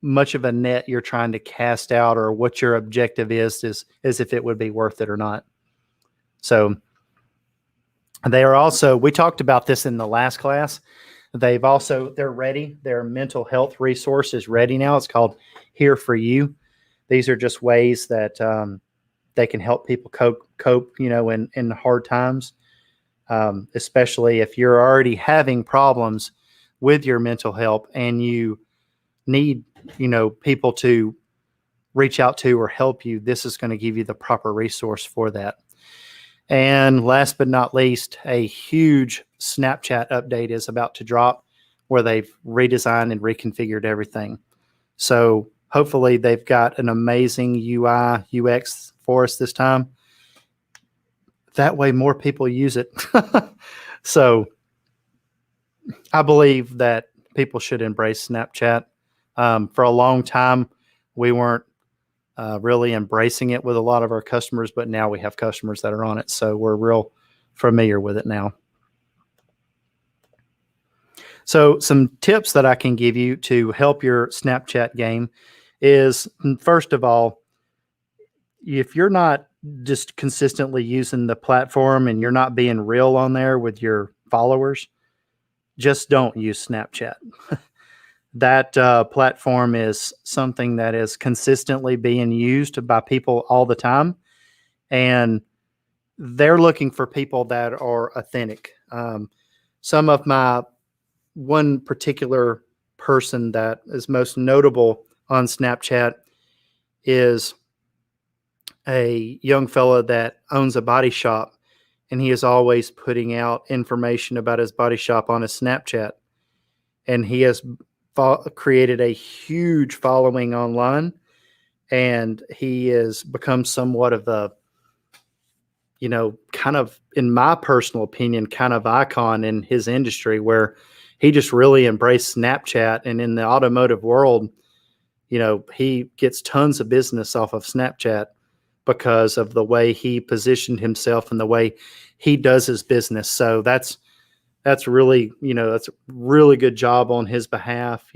much of a net you're trying to cast out or what your objective is if it would be worth it or not. So they are also, we talked about this in the last class. They're ready. Their mental health resource is ready now. It's called Here For You. These are just ways that they can help people cope, in hard times, especially if you're already having problems with your mental health and you need, people to reach out to or help you. This is going to give you the proper resource for that. And last but not least, a huge Snapchat update is about to drop where they've redesigned and reconfigured everything. So hopefully they've got an amazing UI, UX for us this time. That way more people use it. So I believe that people should embrace Snapchat. For a long time, we weren't really embracing it with a lot of our customers, but now we have customers that are on it. So we're real familiar with it now. So some tips that I can give you to help your Snapchat game is, first of all, if you're not just consistently using the platform and you're not being real on there with your followers, just don't use Snapchat. That platform is something that is consistently being used by people all the time, and they're looking for people that are authentic. One particular person that is most notable on Snapchat is a young fella that owns a body shop, and he is always putting out information about his body shop on his Snapchat, and he has created a huge following online, and he has become somewhat of a, kind of, in my personal opinion, kind of icon in his industry, where he just really embraced Snapchat. And in the automotive world, he gets tons of business off of Snapchat because of the way he positioned himself and the way he does his business. So that's really, that's a really good job on his behalf.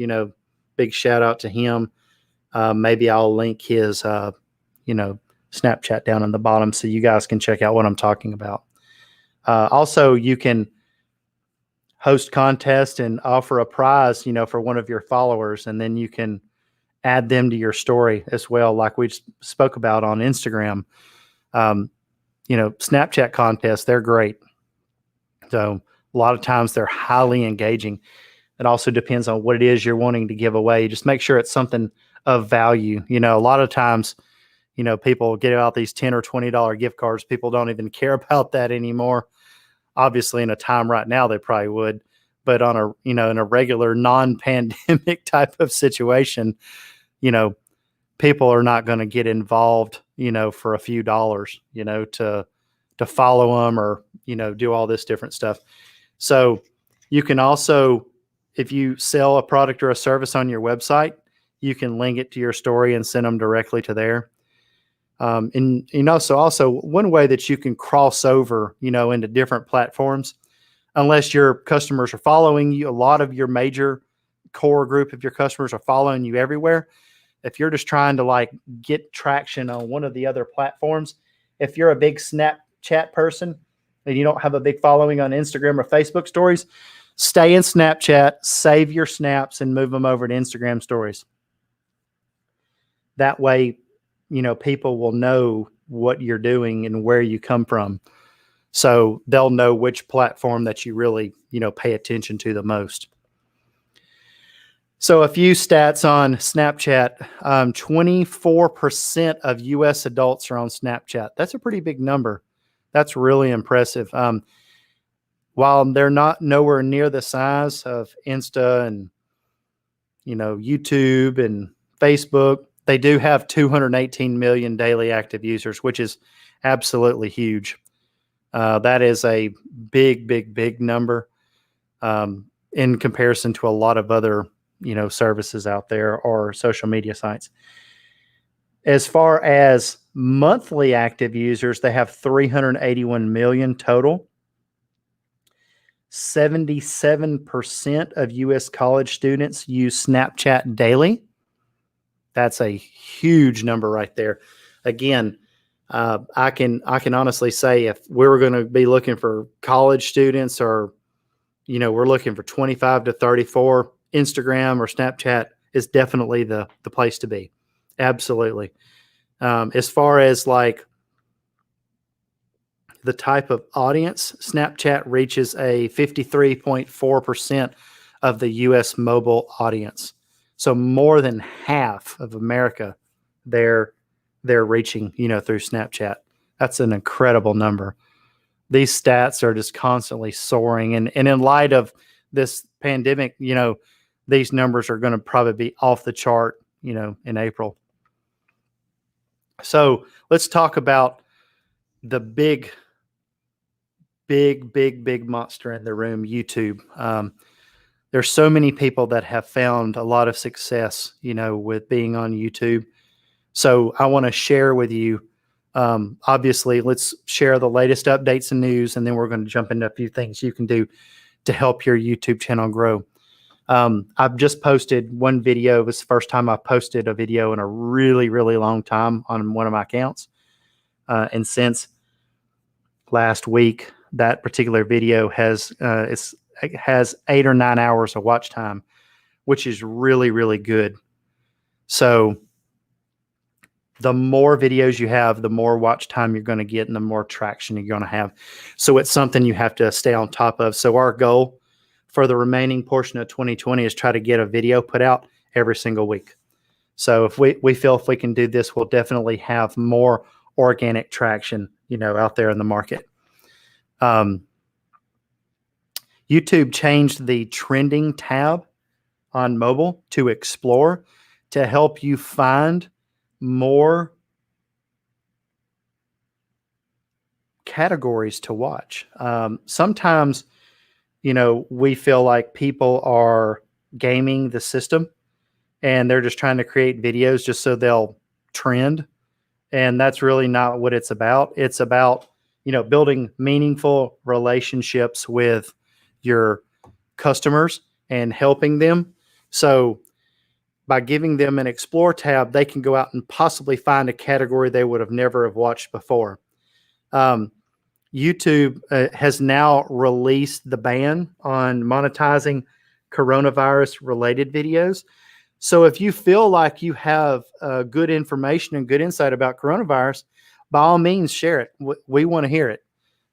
Big shout out to him. Maybe I'll link his, Snapchat down in the bottom so you guys can check out what I'm talking about. Also, you can host contests and offer a prize, for one of your followers, and then you can add them to your story as well, like we spoke about on Instagram. Snapchat contests, they're great. So a lot of times they're highly engaging. It also depends on what it is you're wanting to give away. Just make sure it's something of value. A lot of times, People get out these $10 or $20 gift cards. People don't even care about that anymore. Obviously, in a time right now, they probably would, but on a, in a regular non-pandemic type of situation, people are not going to get involved, for a few dollars, to follow them or, do all this different stuff. So you can also, if you sell a product or a service on your website, you can link it to your story and send them directly to there. And so also one way that you can cross over, into different platforms, unless your customers are following you, a lot of your major core group of your customers are following you everywhere. If you're just trying to get traction on one of the other platforms, if you're a big Snapchat person and you don't have a big following on Instagram or Facebook stories, stay in Snapchat, save your snaps and move them over to Instagram stories. That way, people will know what you're doing and where you come from. So they'll know which platform that you really, pay attention to the most. So a few stats on Snapchat. 24% of U.S. adults are on Snapchat. That's a pretty big number. That's really impressive. While they're not nowhere near the size of Insta and, YouTube and Facebook, they do have 218 million daily active users, which is absolutely huge. That is a big number in comparison to a lot of other, services out there or social media sites. As far as monthly active users, they have 381 million total. 77% of U.S. college students use Snapchat daily. That's a huge number right there. Again, I can honestly say if we were going to be looking for college students or, we're looking for 25 to 34, Instagram or Snapchat is definitely the place to be. Absolutely. As far as the type of audience, Snapchat reaches a 53.4% of the U.S. mobile audience. So more than half of America, they're reaching, through Snapchat. That's an incredible number. These stats are just constantly soaring. And in light of this pandemic, these numbers are going to probably be off the chart, in April. So let's talk about the big monster in the room, YouTube. There's so many people that have found a lot of success, with being on YouTube. So I want to share with you, obviously, let's share the latest updates and news, and then we're going to jump into a few things you can do to help your YouTube channel grow. I've just posted one video. It was the first time I posted a video in a really long time on one of my accounts. And since last week, that particular video has 8 or 9 hours of watch time, which is really good. So the more videos you have, the more watch time you're going to get and the more traction you're going to have. So it's something you have to stay on top of. So our goal for the remaining portion of 2020 is try to get a video put out every single week. So if we feel if we can do this, we'll definitely have more organic traction, out there in the market. YouTube changed the trending tab on mobile to Explore to help you find more categories to watch. Sometimes, we feel like people are gaming the system and they're just trying to create videos just so they'll trend. And that's really not what it's about. It's about, building meaningful relationships with your customers and helping them. So by giving them an Explore tab, they can go out and possibly find a category they would have never have watched before. YouTube has now released the ban on monetizing coronavirus related videos. So if you feel like you have good information and good insight about coronavirus, by all means, share it. We want to hear it.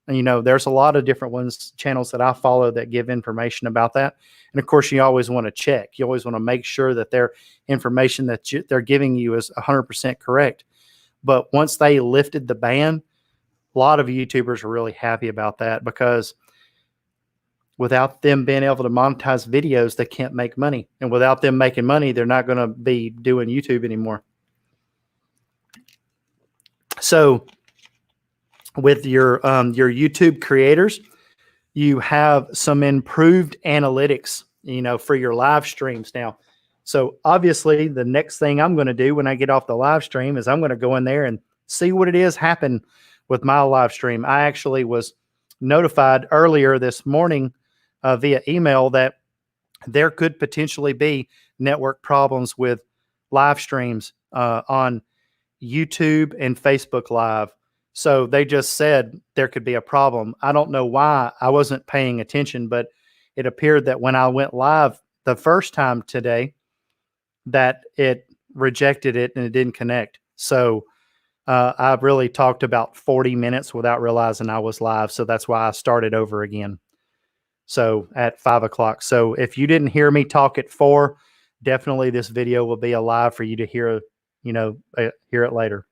And, there's a lot of different channels that I follow that give information about that. And of course, you always want to check. You always want to make sure that their information that they're giving you is 100% correct. But once they lifted the ban, a lot of YouTubers were really happy about that, because without them being able to monetize videos, they can't make money. And without them making money, they're not going to be doing YouTube anymore. So with your YouTube creators, you have some improved analytics, for your live streams now. So obviously the next thing I'm going to do when I get off the live stream is I'm going to go in there and see what it is happen with my live stream. I actually was notified earlier this morning via email that there could potentially be network problems with live streams on YouTube and Facebook Live. So they just said there could be a problem. I don't know why. I wasn't paying attention, but it appeared that when I went live the first time today, that it rejected it and it didn't connect. So I really talked about 40 minutes without realizing I was live. So that's why I started over again. So at 5 o'clock. So if you didn't hear me talk at 4, definitely this video will be alive for you to hear, hear it later.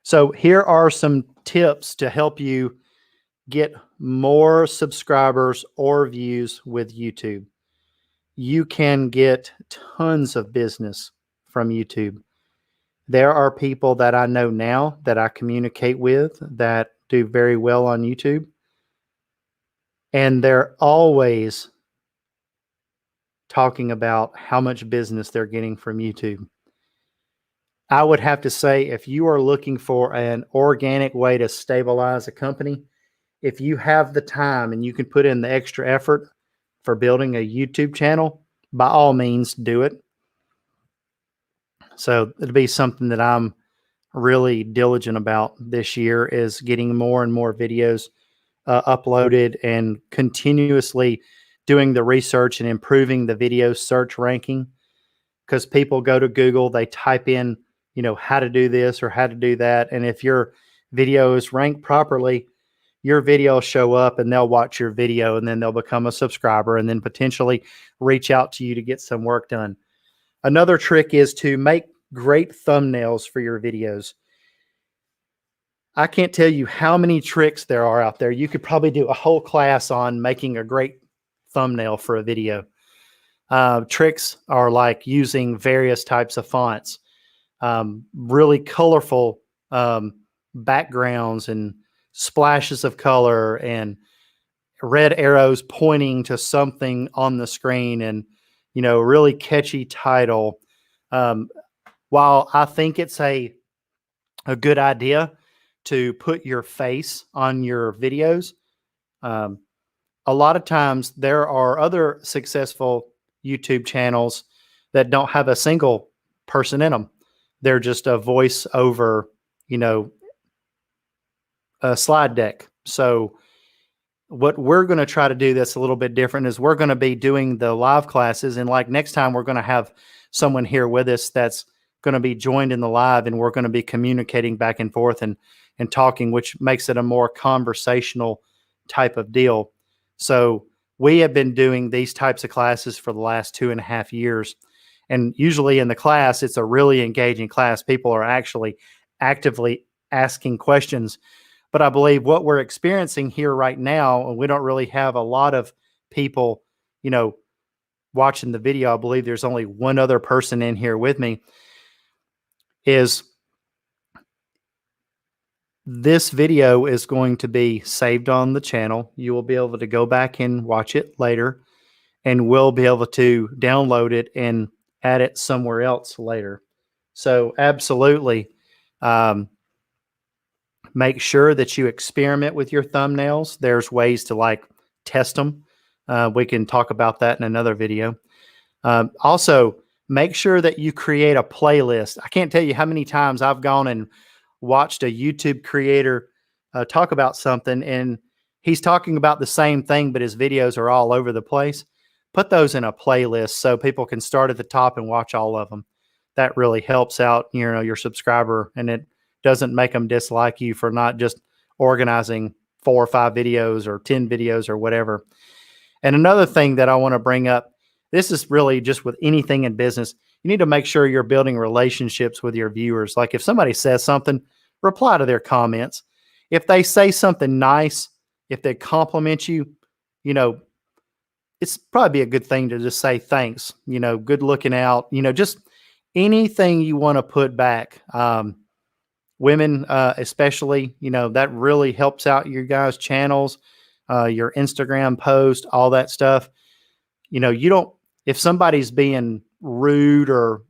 So here are some tips to help you get more subscribers or views with YouTube. You can get tons of business from YouTube. There are people that I know now that I communicate with that do very well on YouTube. And they're always talking about how much business they're getting from YouTube. I would have to say, if you are looking for an organic way to stabilize a company, if you have the time and you can put in the extra effort for building a YouTube channel, by all means, do it. So it'll be something that I'm really diligent about this year, is getting more and more videos uploaded and continuously doing the research and improving the video search ranking. Because people go to Google, they type in, how to do this or how to do that. And if your video is ranked properly, your video will show up and they'll watch your video, and then they'll become a subscriber and then potentially reach out to you to get some work done. Another trick is to make great thumbnails for your videos. I can't tell you how many tricks there are out there. You could probably do a whole class on making a great thumbnail for a video. Tricks are like using various types of fonts, really colorful backgrounds and splashes of color, and red arrows pointing to something on the screen, and really catchy title. While I think it's a good idea to put your face on your videos, a lot of times there are other successful YouTube channels that don't have a single person in them. They're just a voice over, a slide deck. So what we're going to try to do that's a little bit different is we're going to be doing the live classes. And like next time, we're going to have someone here with us that's going to be joined in the live, and we're going to be communicating back and forth and talking, which makes it a more conversational type of deal. So we have been doing these types of classes for the last 2.5 years. And usually in the class, it's a really engaging class. People are actually actively asking questions. But I believe what we're experiencing here right now, and we don't really have a lot of people, watching the video. I believe there's only one other person in here with me. Is this video is going to be saved on the channel. You will be able to go back and watch it later, and we'll be able to download it and add it somewhere else later. So absolutely, make sure that you experiment with your thumbnails. There's ways to test them. We can talk about that in another video. Also, make sure that you create a playlist. I can't tell you how many times I've gone and watched a YouTube creator talk about something, and he's talking about the same thing, but his videos are all over the place. Put those in a playlist so people can start at the top and watch all of them. That really helps out, your subscriber, and it doesn't make them dislike you for not just organizing 4 or 5 videos or 10 videos or whatever. And another thing that I want to bring up, this is really just with anything in business. You need to make sure you're building relationships with your viewers. Like if somebody says something, reply to their comments. If they say something nice, if they compliment you, you know, it's probably a good thing to just say thanks, you know, good looking out, you know, just anything you want to put back. Women, especially, you know, that really helps out your guys' channels, your Instagram post, all that stuff. You know, you don't, if somebody's being rude or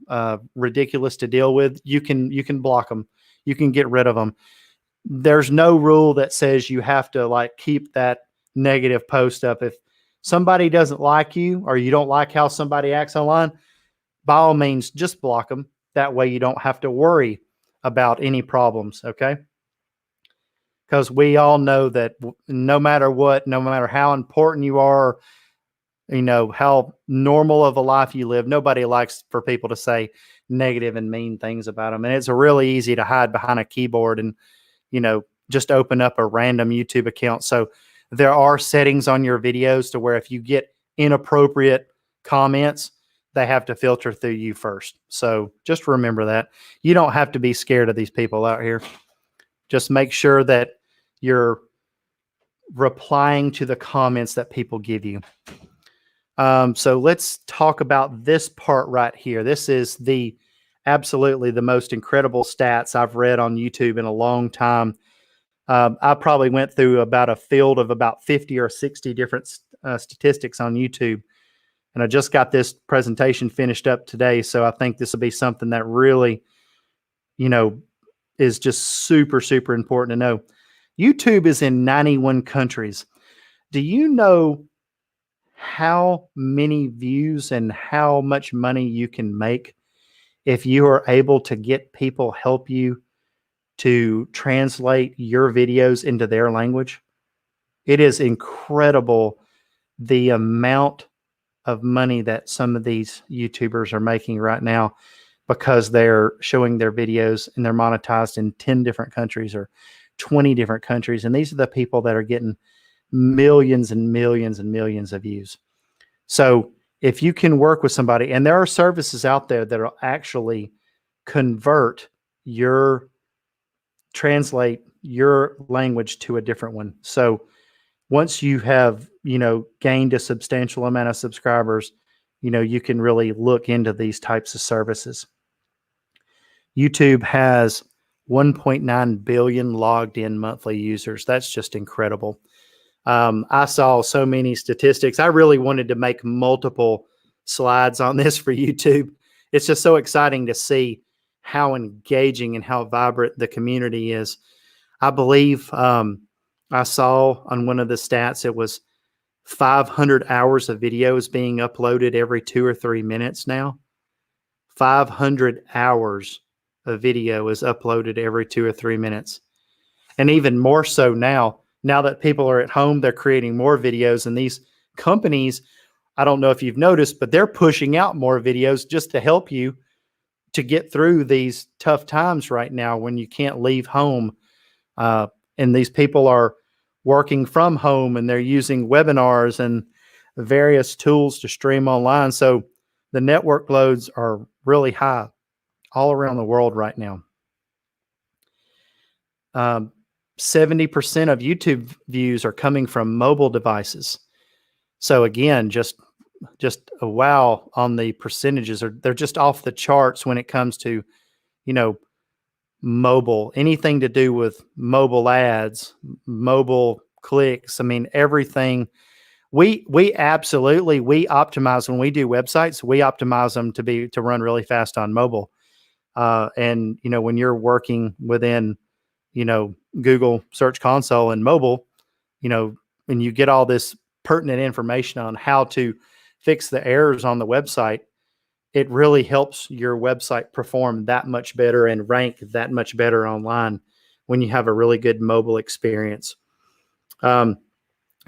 ridiculous to deal with, you can block them. You can get rid of them. There's no rule that says you have to like keep that negative post up. If somebody doesn't like you or you don't like how somebody acts online, by all means, just block them. That way you don't have to worry about any problems. Okay. Because we all know that no matter what, no matter how important you are, you know, how normal of a life you live, nobody likes for people to say negative and mean things about them. And it's really easy to hide behind a keyboard and, you know, just open up a random YouTube account. So there are settings on your videos to where if you get inappropriate comments, they have to filter through you first. So just remember that. You don't have to be scared of these people out here. Just make sure that you're replying to the comments that people give you. So let's talk about this part right here. This is absolutely the most incredible stats I've read on YouTube in a long time. I probably went through about a field of about 50 or 60 different statistics on YouTube. And I just got this presentation finished up today. So I think this will be something that really, you know, is just super, super important to know. YouTube is in 91 countries. Do you know how many views and how much money you can make if you are able to get people help you to translate your videos into their language? It is incredible the amount of money that some of these YouTubers are making right now because they're showing their videos and they're monetized in 10 different countries or 20 different countries. And these are the people that are getting millions and millions and millions of views. So if you can work with somebody, and there are services out there that will actually translate your language to a different one. So once you have, you know, gained a substantial amount of subscribers, you know, you can really look into these types of services. YouTube has 1.9 billion logged in monthly users. That's just incredible. I saw so many statistics. I really wanted to make multiple slides on this for YouTube. It's just so exciting to see how engaging and how vibrant the community is. I believe I saw on one of the stats, it was 500 hours of videos being uploaded every 2 or 3 minutes now. 500 hours of video is uploaded every 2 or 3 minutes. And even more so now that people are at home, they're creating more videos. And these companies, I don't know if you've noticed, but they're pushing out more videos just to help you to get through these tough times right now when you can't leave home. And these people are working from home and they're using webinars and various tools to stream online. So the network loads are really high all around the world right now. 70% of YouTube views are coming from mobile devices. So again, just a wow on the percentages. They're just off the charts when it comes to, you know, mobile, anything to do with mobile ads, mobile clicks. I mean, everything. We optimize when we do websites, we optimize them to run really fast on mobile. And, you know, when you're working within, you know, Google Search Console and mobile, you know, when you get all this pertinent information on how to fix the errors on the website, it really helps your website perform that much better and rank that much better online when you have a really good mobile experience. And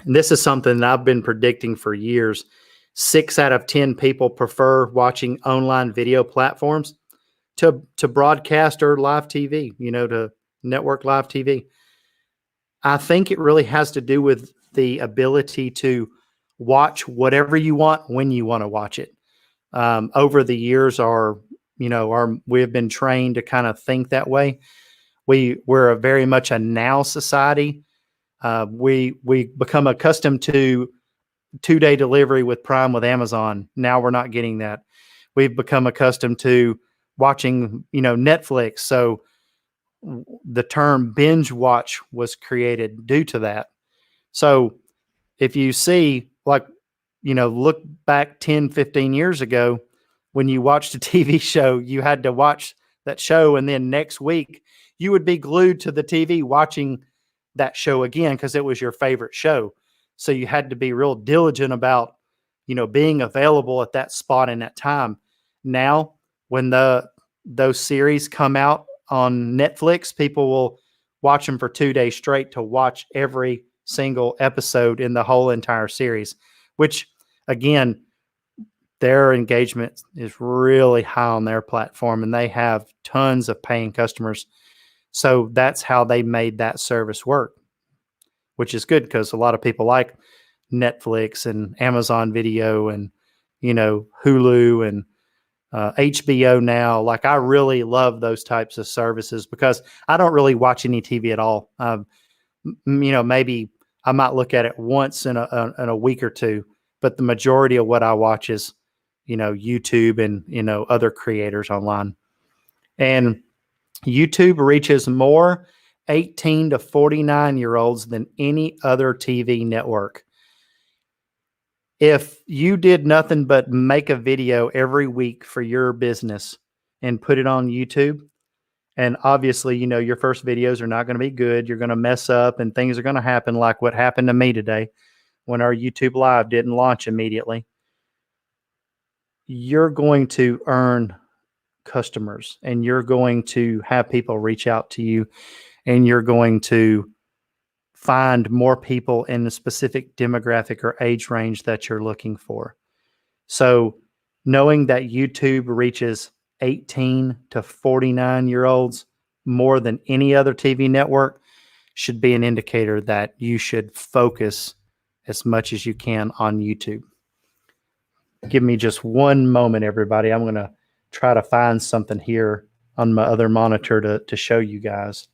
this is something that I've been predicting for years. 6 out of 10 people prefer watching online video platforms to broadcast or live TV, you know, to network live TV. I think it really has to do with the ability to watch whatever you want when you want to watch it. Over the years, we have been trained to kind of think that way. We're very much a now society. We become accustomed to 2-day delivery with Prime with Amazon. Now we're not getting that. We've become accustomed to watching, Netflix. So the term binge watch was created due to that. So if you see, like, look back 10, 15 years ago, when you watched a TV show, you had to watch that show. And then next week, you would be glued to the TV watching that show again because it was your favorite show. So you had to be real diligent about, being available at that spot and that time. Now, when those series come out on Netflix, people will watch them for 2 days straight to watch every single episode in the whole entire series, which again, their engagement is really high on their platform and they have tons of paying customers. So that's how they made that service work, which is good because a lot of people like Netflix and Amazon Video and, Hulu and HBO now. Like, I really love those types of services because I don't really watch any TV at all. Maybe I might look at it once in a week or two, but the majority of what I watch is, YouTube and, other creators online. And YouTube reaches more 18 to 49-year-olds than any other TV network. If you did nothing but make a video every week for your business and put it on YouTube, and obviously, your first videos are not going to be good. You're going to mess up and things are going to happen like what happened to me today when our YouTube Live didn't launch immediately. You're going to earn customers and you're going to have people reach out to you and you're going to find more people in the specific demographic or age range that you're looking for. So knowing that YouTube reaches 18 to 49-year-olds more than any other TV network should be an indicator that you should focus as much as you can on YouTube. Give me just one moment, everybody. I'm going to try to find something here on my other monitor to show you guys.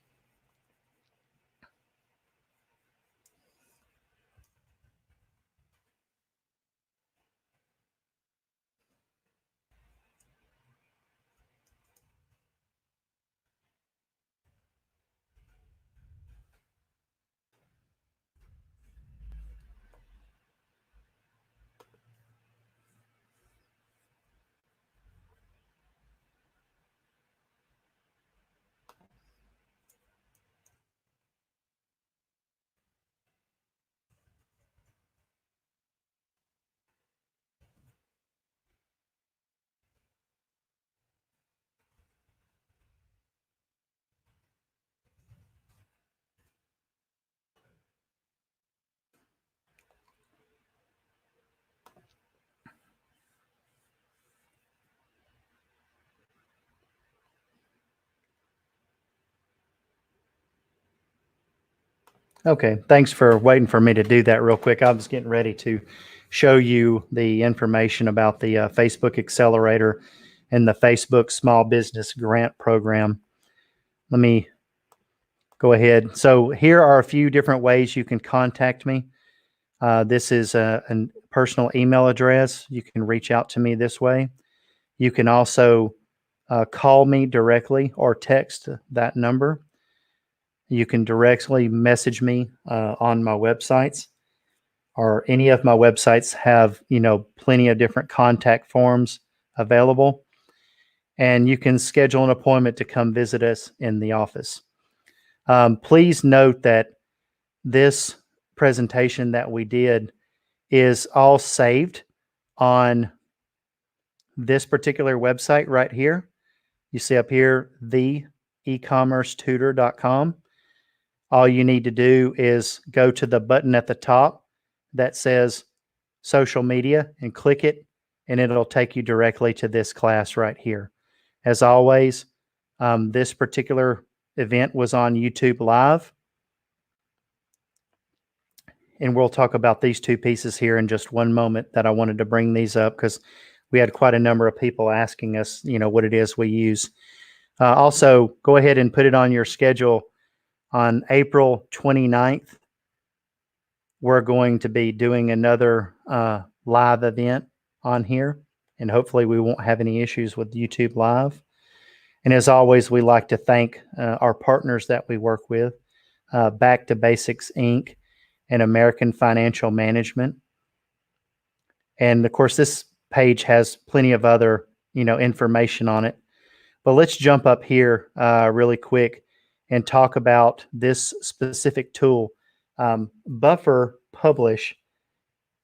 Okay, thanks for waiting for me to do that real quick. I was getting ready to show you the information about the Facebook Accelerator and the Facebook Small Business Grant Program. Let me go ahead. So here are a few different ways you can contact me. This is a personal email address. You can reach out to me this way. You can also call me directly or text that number. You can directly message me on my websites, or any of my websites have, plenty of different contact forms available. And you can schedule an appointment to come visit us in the office. Please note that this presentation that we did is all saved on this particular website right here. You see up here, theecommercetutor.com. All you need to do is go to the button at the top that says social media and click it, and it'll take you directly to this class right here. As always, this particular event was on YouTube Live. and we'll talk about these two pieces here in just one moment, that I wanted to bring these up because we had quite a number of people asking us, what it is we use. Also, go ahead and put it on your schedule. On April 29th, we're going to be doing another live event on here, and hopefully we won't have any issues with YouTube Live. And as always, we like to thank our partners that we work with, Back to Basics Inc. and American Financial Management. And of course, this page has plenty of other, information on it. But let's jump up here really quick and talk about this specific tool. Buffer Publish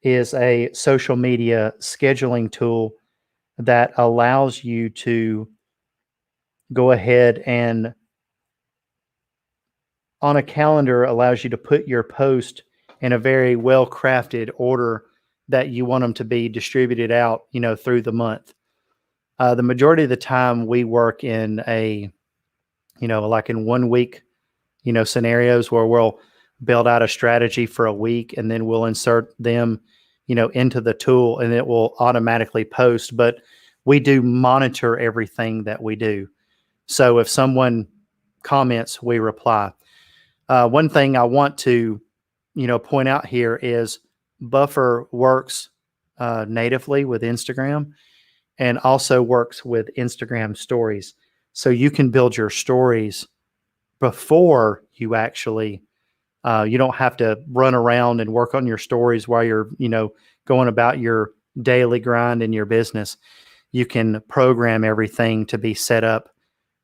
is a social media scheduling tool that allows you to go ahead and on a calendar allows you to put your post in a very well-crafted order that you want them to be distributed out, through the month. The majority of the time we work in like in 1 week, scenarios where we'll build out a strategy for a week and then we'll insert them, into the tool and it will automatically post. But we do monitor everything that we do. So if someone comments, we reply. One thing I want to, point out here is Buffer works natively with Instagram and also works with Instagram stories. So you can build your stories before you actually, you don't have to run around and work on your stories while you're, going about your daily grind in your business. You can program everything to be set up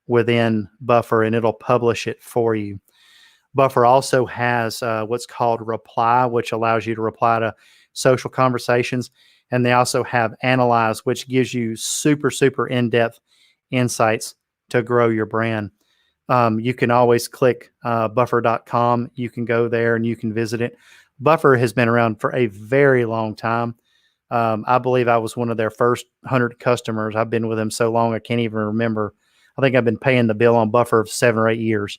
within Buffer and it'll publish it for you. Buffer also has what's called Reply, which allows you to reply to social conversations. And they also have Analyze, which gives you super, super in-depth insights to grow your brand. You can always click buffer.com. You can go there and you can visit it. Buffer has been around for a very long time. I believe I was one of their first 100 customers. I've been with them so long, I can't even remember. I think I've been paying the bill on Buffer for 7 or 8 years.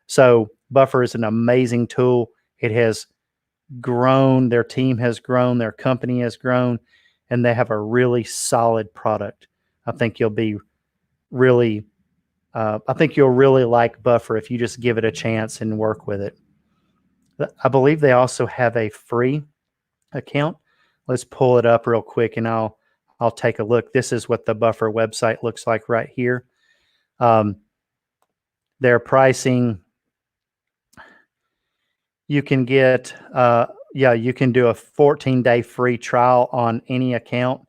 So Buffer is an amazing tool. It has grown. Their team has grown. Their company has grown. And they have a really solid product. I think you'll really like Buffer if you just give it a chance and work with it. I believe they also have a free account. Let's pull it up real quick and I'll take a look. This is what the Buffer website looks like right here. Their pricing, you can get, you can do a 14-day free trial on any account.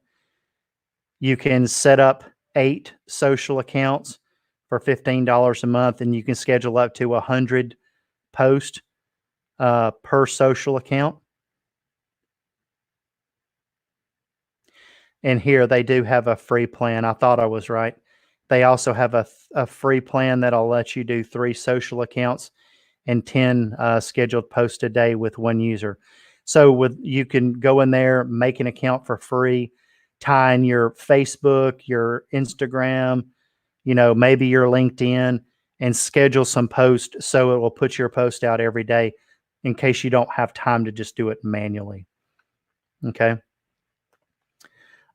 You can set up 8 social accounts for $15 a month, and you can schedule up to 100 posts per social account. And here they do have a free plan. I thought I was right. They also have a free plan that'll let you do 3 social accounts and 10 scheduled posts a day with 1 user. So you can go in there, make an account for free, tie in your Facebook, your Instagram, maybe your LinkedIn, and schedule some posts so it will put your post out every day in case you don't have time to just do it manually. Okay.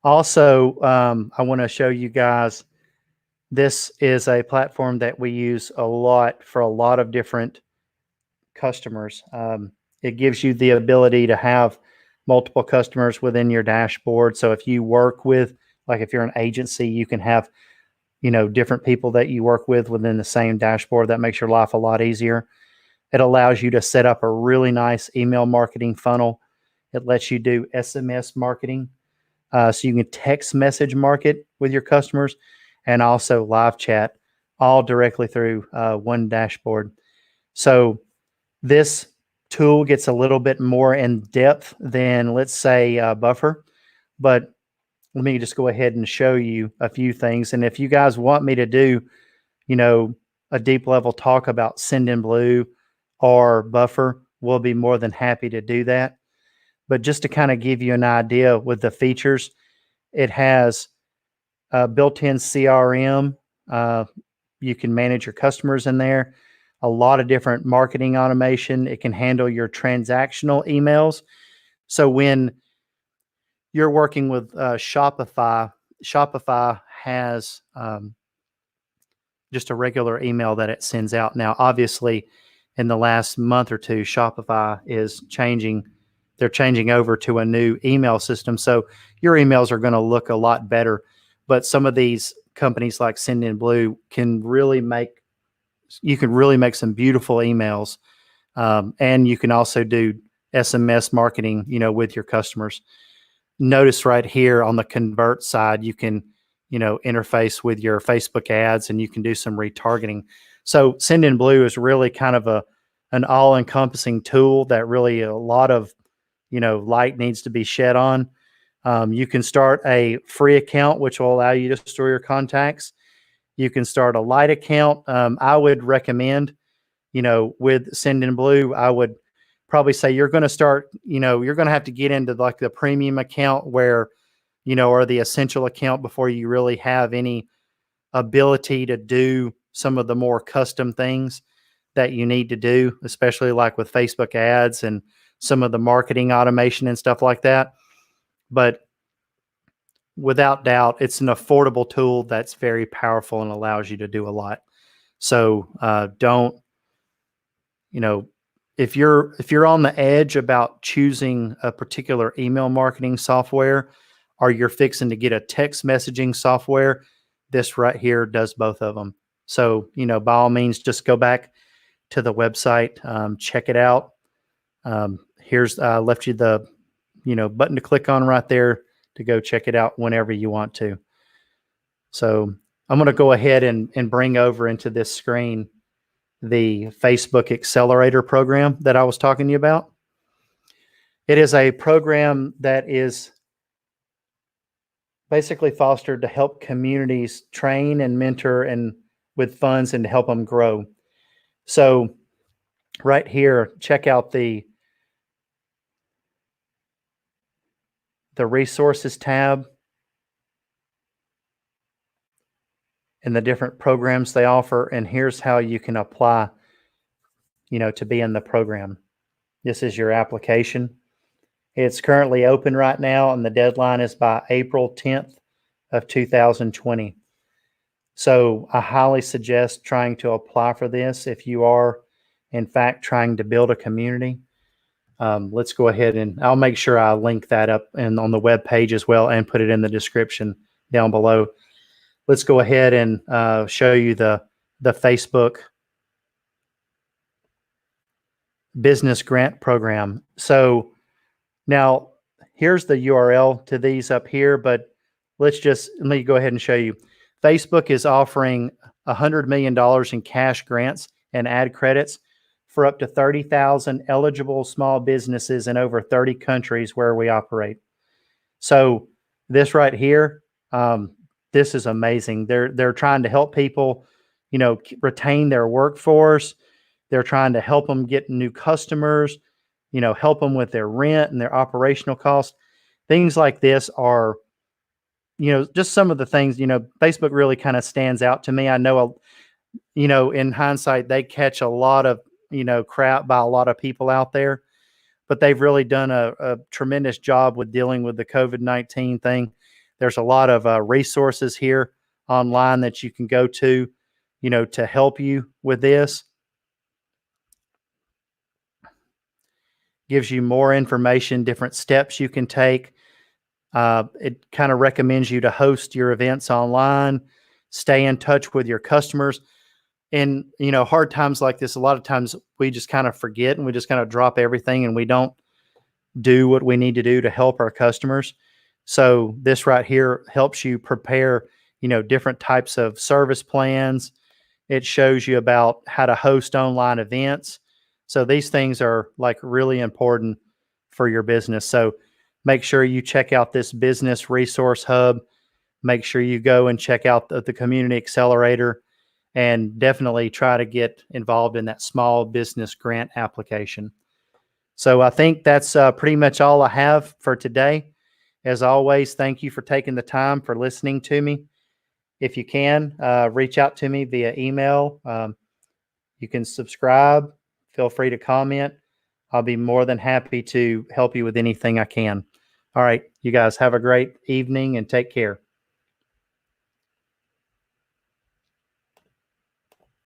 Also, I want to show you guys, this is a platform that we use a lot for a lot of different customers. It gives you the ability to have multiple customers within your dashboard. So if you work with, like if you're an agency, you can have, different people that you work with within the same dashboard. That makes your life a lot easier. It allows you to set up a really nice email marketing funnel. It lets you do SMS marketing. So you can text message market with your customers and also live chat all directly through one dashboard. So this tool gets a little bit more in depth than, let's say, Buffer, but let me just go ahead and show you a few things. And if you guys want me to do, a deep level talk about Sendinblue or Buffer, we'll be more than happy to do that. But just to kind of give you an idea with the features, it has a built-in CRM. You can manage your customers in there. a lot of different marketing automation. It can handle your transactional emails. So when you're working with Shopify, Shopify has just a regular email that it sends out. Now, obviously, in the last month or two, Shopify is changing. They're changing over to a new email system. So your emails are going to look a lot better. But some of these companies like Sendinblue you can really make some beautiful emails. And you can also do SMS marketing, with your customers. Notice right here on the convert side, you can, interface with your Facebook ads, and you can do some retargeting. So Sendinblue is really kind of an all-encompassing tool that really a lot of, light needs to be shed on. You can start a free account, which will allow you to store your contacts. You can start a light account. I would recommend, with Sendinblue, I would probably say you're going to start, you're going to have to get into like the premium account or the essential account before you really have any ability to do some of the more custom things that you need to do, especially like with Facebook ads and some of the marketing automation and stuff like that. But without doubt, it's an affordable tool that's very powerful and allows you to do a lot. So if you're on the edge about choosing a particular email marketing software, or you're fixing to get a text messaging software, this right here does both of them. So, by all means, just go back to the website, check it out. Here's left you the, button to click on right there to go check it out whenever you want to. So I'm going to go ahead and bring over into this screen the Facebook Accelerator program that I was talking to you about. It is a program that is basically fostered to help communities train and mentor and with funds and to help them grow. So right here, check out the resources tab and the different programs they offer. And here's how you can apply, to be in the program. This is your application. It's currently open right now, and the deadline is by April 10th of 2020. So I highly suggest trying to apply for this if you are, in fact, trying to build a community. Let's go ahead and I'll make sure I link that up and on the web page as well and put it in the description down below. Let's go ahead and show you the Facebook Business Grant Program. So now here's the URL to these up here, but let me go ahead and show you. Facebook is offering $100 million in cash grants and ad credits for up to 30,000 eligible small businesses in over 30 countries where we operate. So this right here, this is amazing. They're trying to help people, retain their workforce. They're trying to help them get new customers, help them with their rent and their operational costs. Things like this are, just some of the things, Facebook really kind of stands out to me. I know, in hindsight, they catch a lot of, crap by a lot of people out there, but they've really done a tremendous job with dealing with the COVID-19 thing. There's a lot of resources here online that you can go to, to help you with this. Gives you more information, different steps you can take. It kind of recommends you to host your events online, stay in touch with your customers. And, hard times like this, a lot of times we just kind of forget and we just kind of drop everything and we don't do what we need to do to help our customers. So this right here helps you prepare, different types of service plans. It shows you about how to host online events. So these things are like really important for your business. So make sure you check out this business resource hub. Make sure you go and check out the Community Accelerator and definitely try to get involved in that small business grant application. So I think that's pretty much all I have for today. As always, thank you for taking the time for listening to me. If you can, reach out to me via email. You can subscribe. Feel free to comment. I'll be more than happy to help you with anything I can. All right. You guys have a great evening and take care.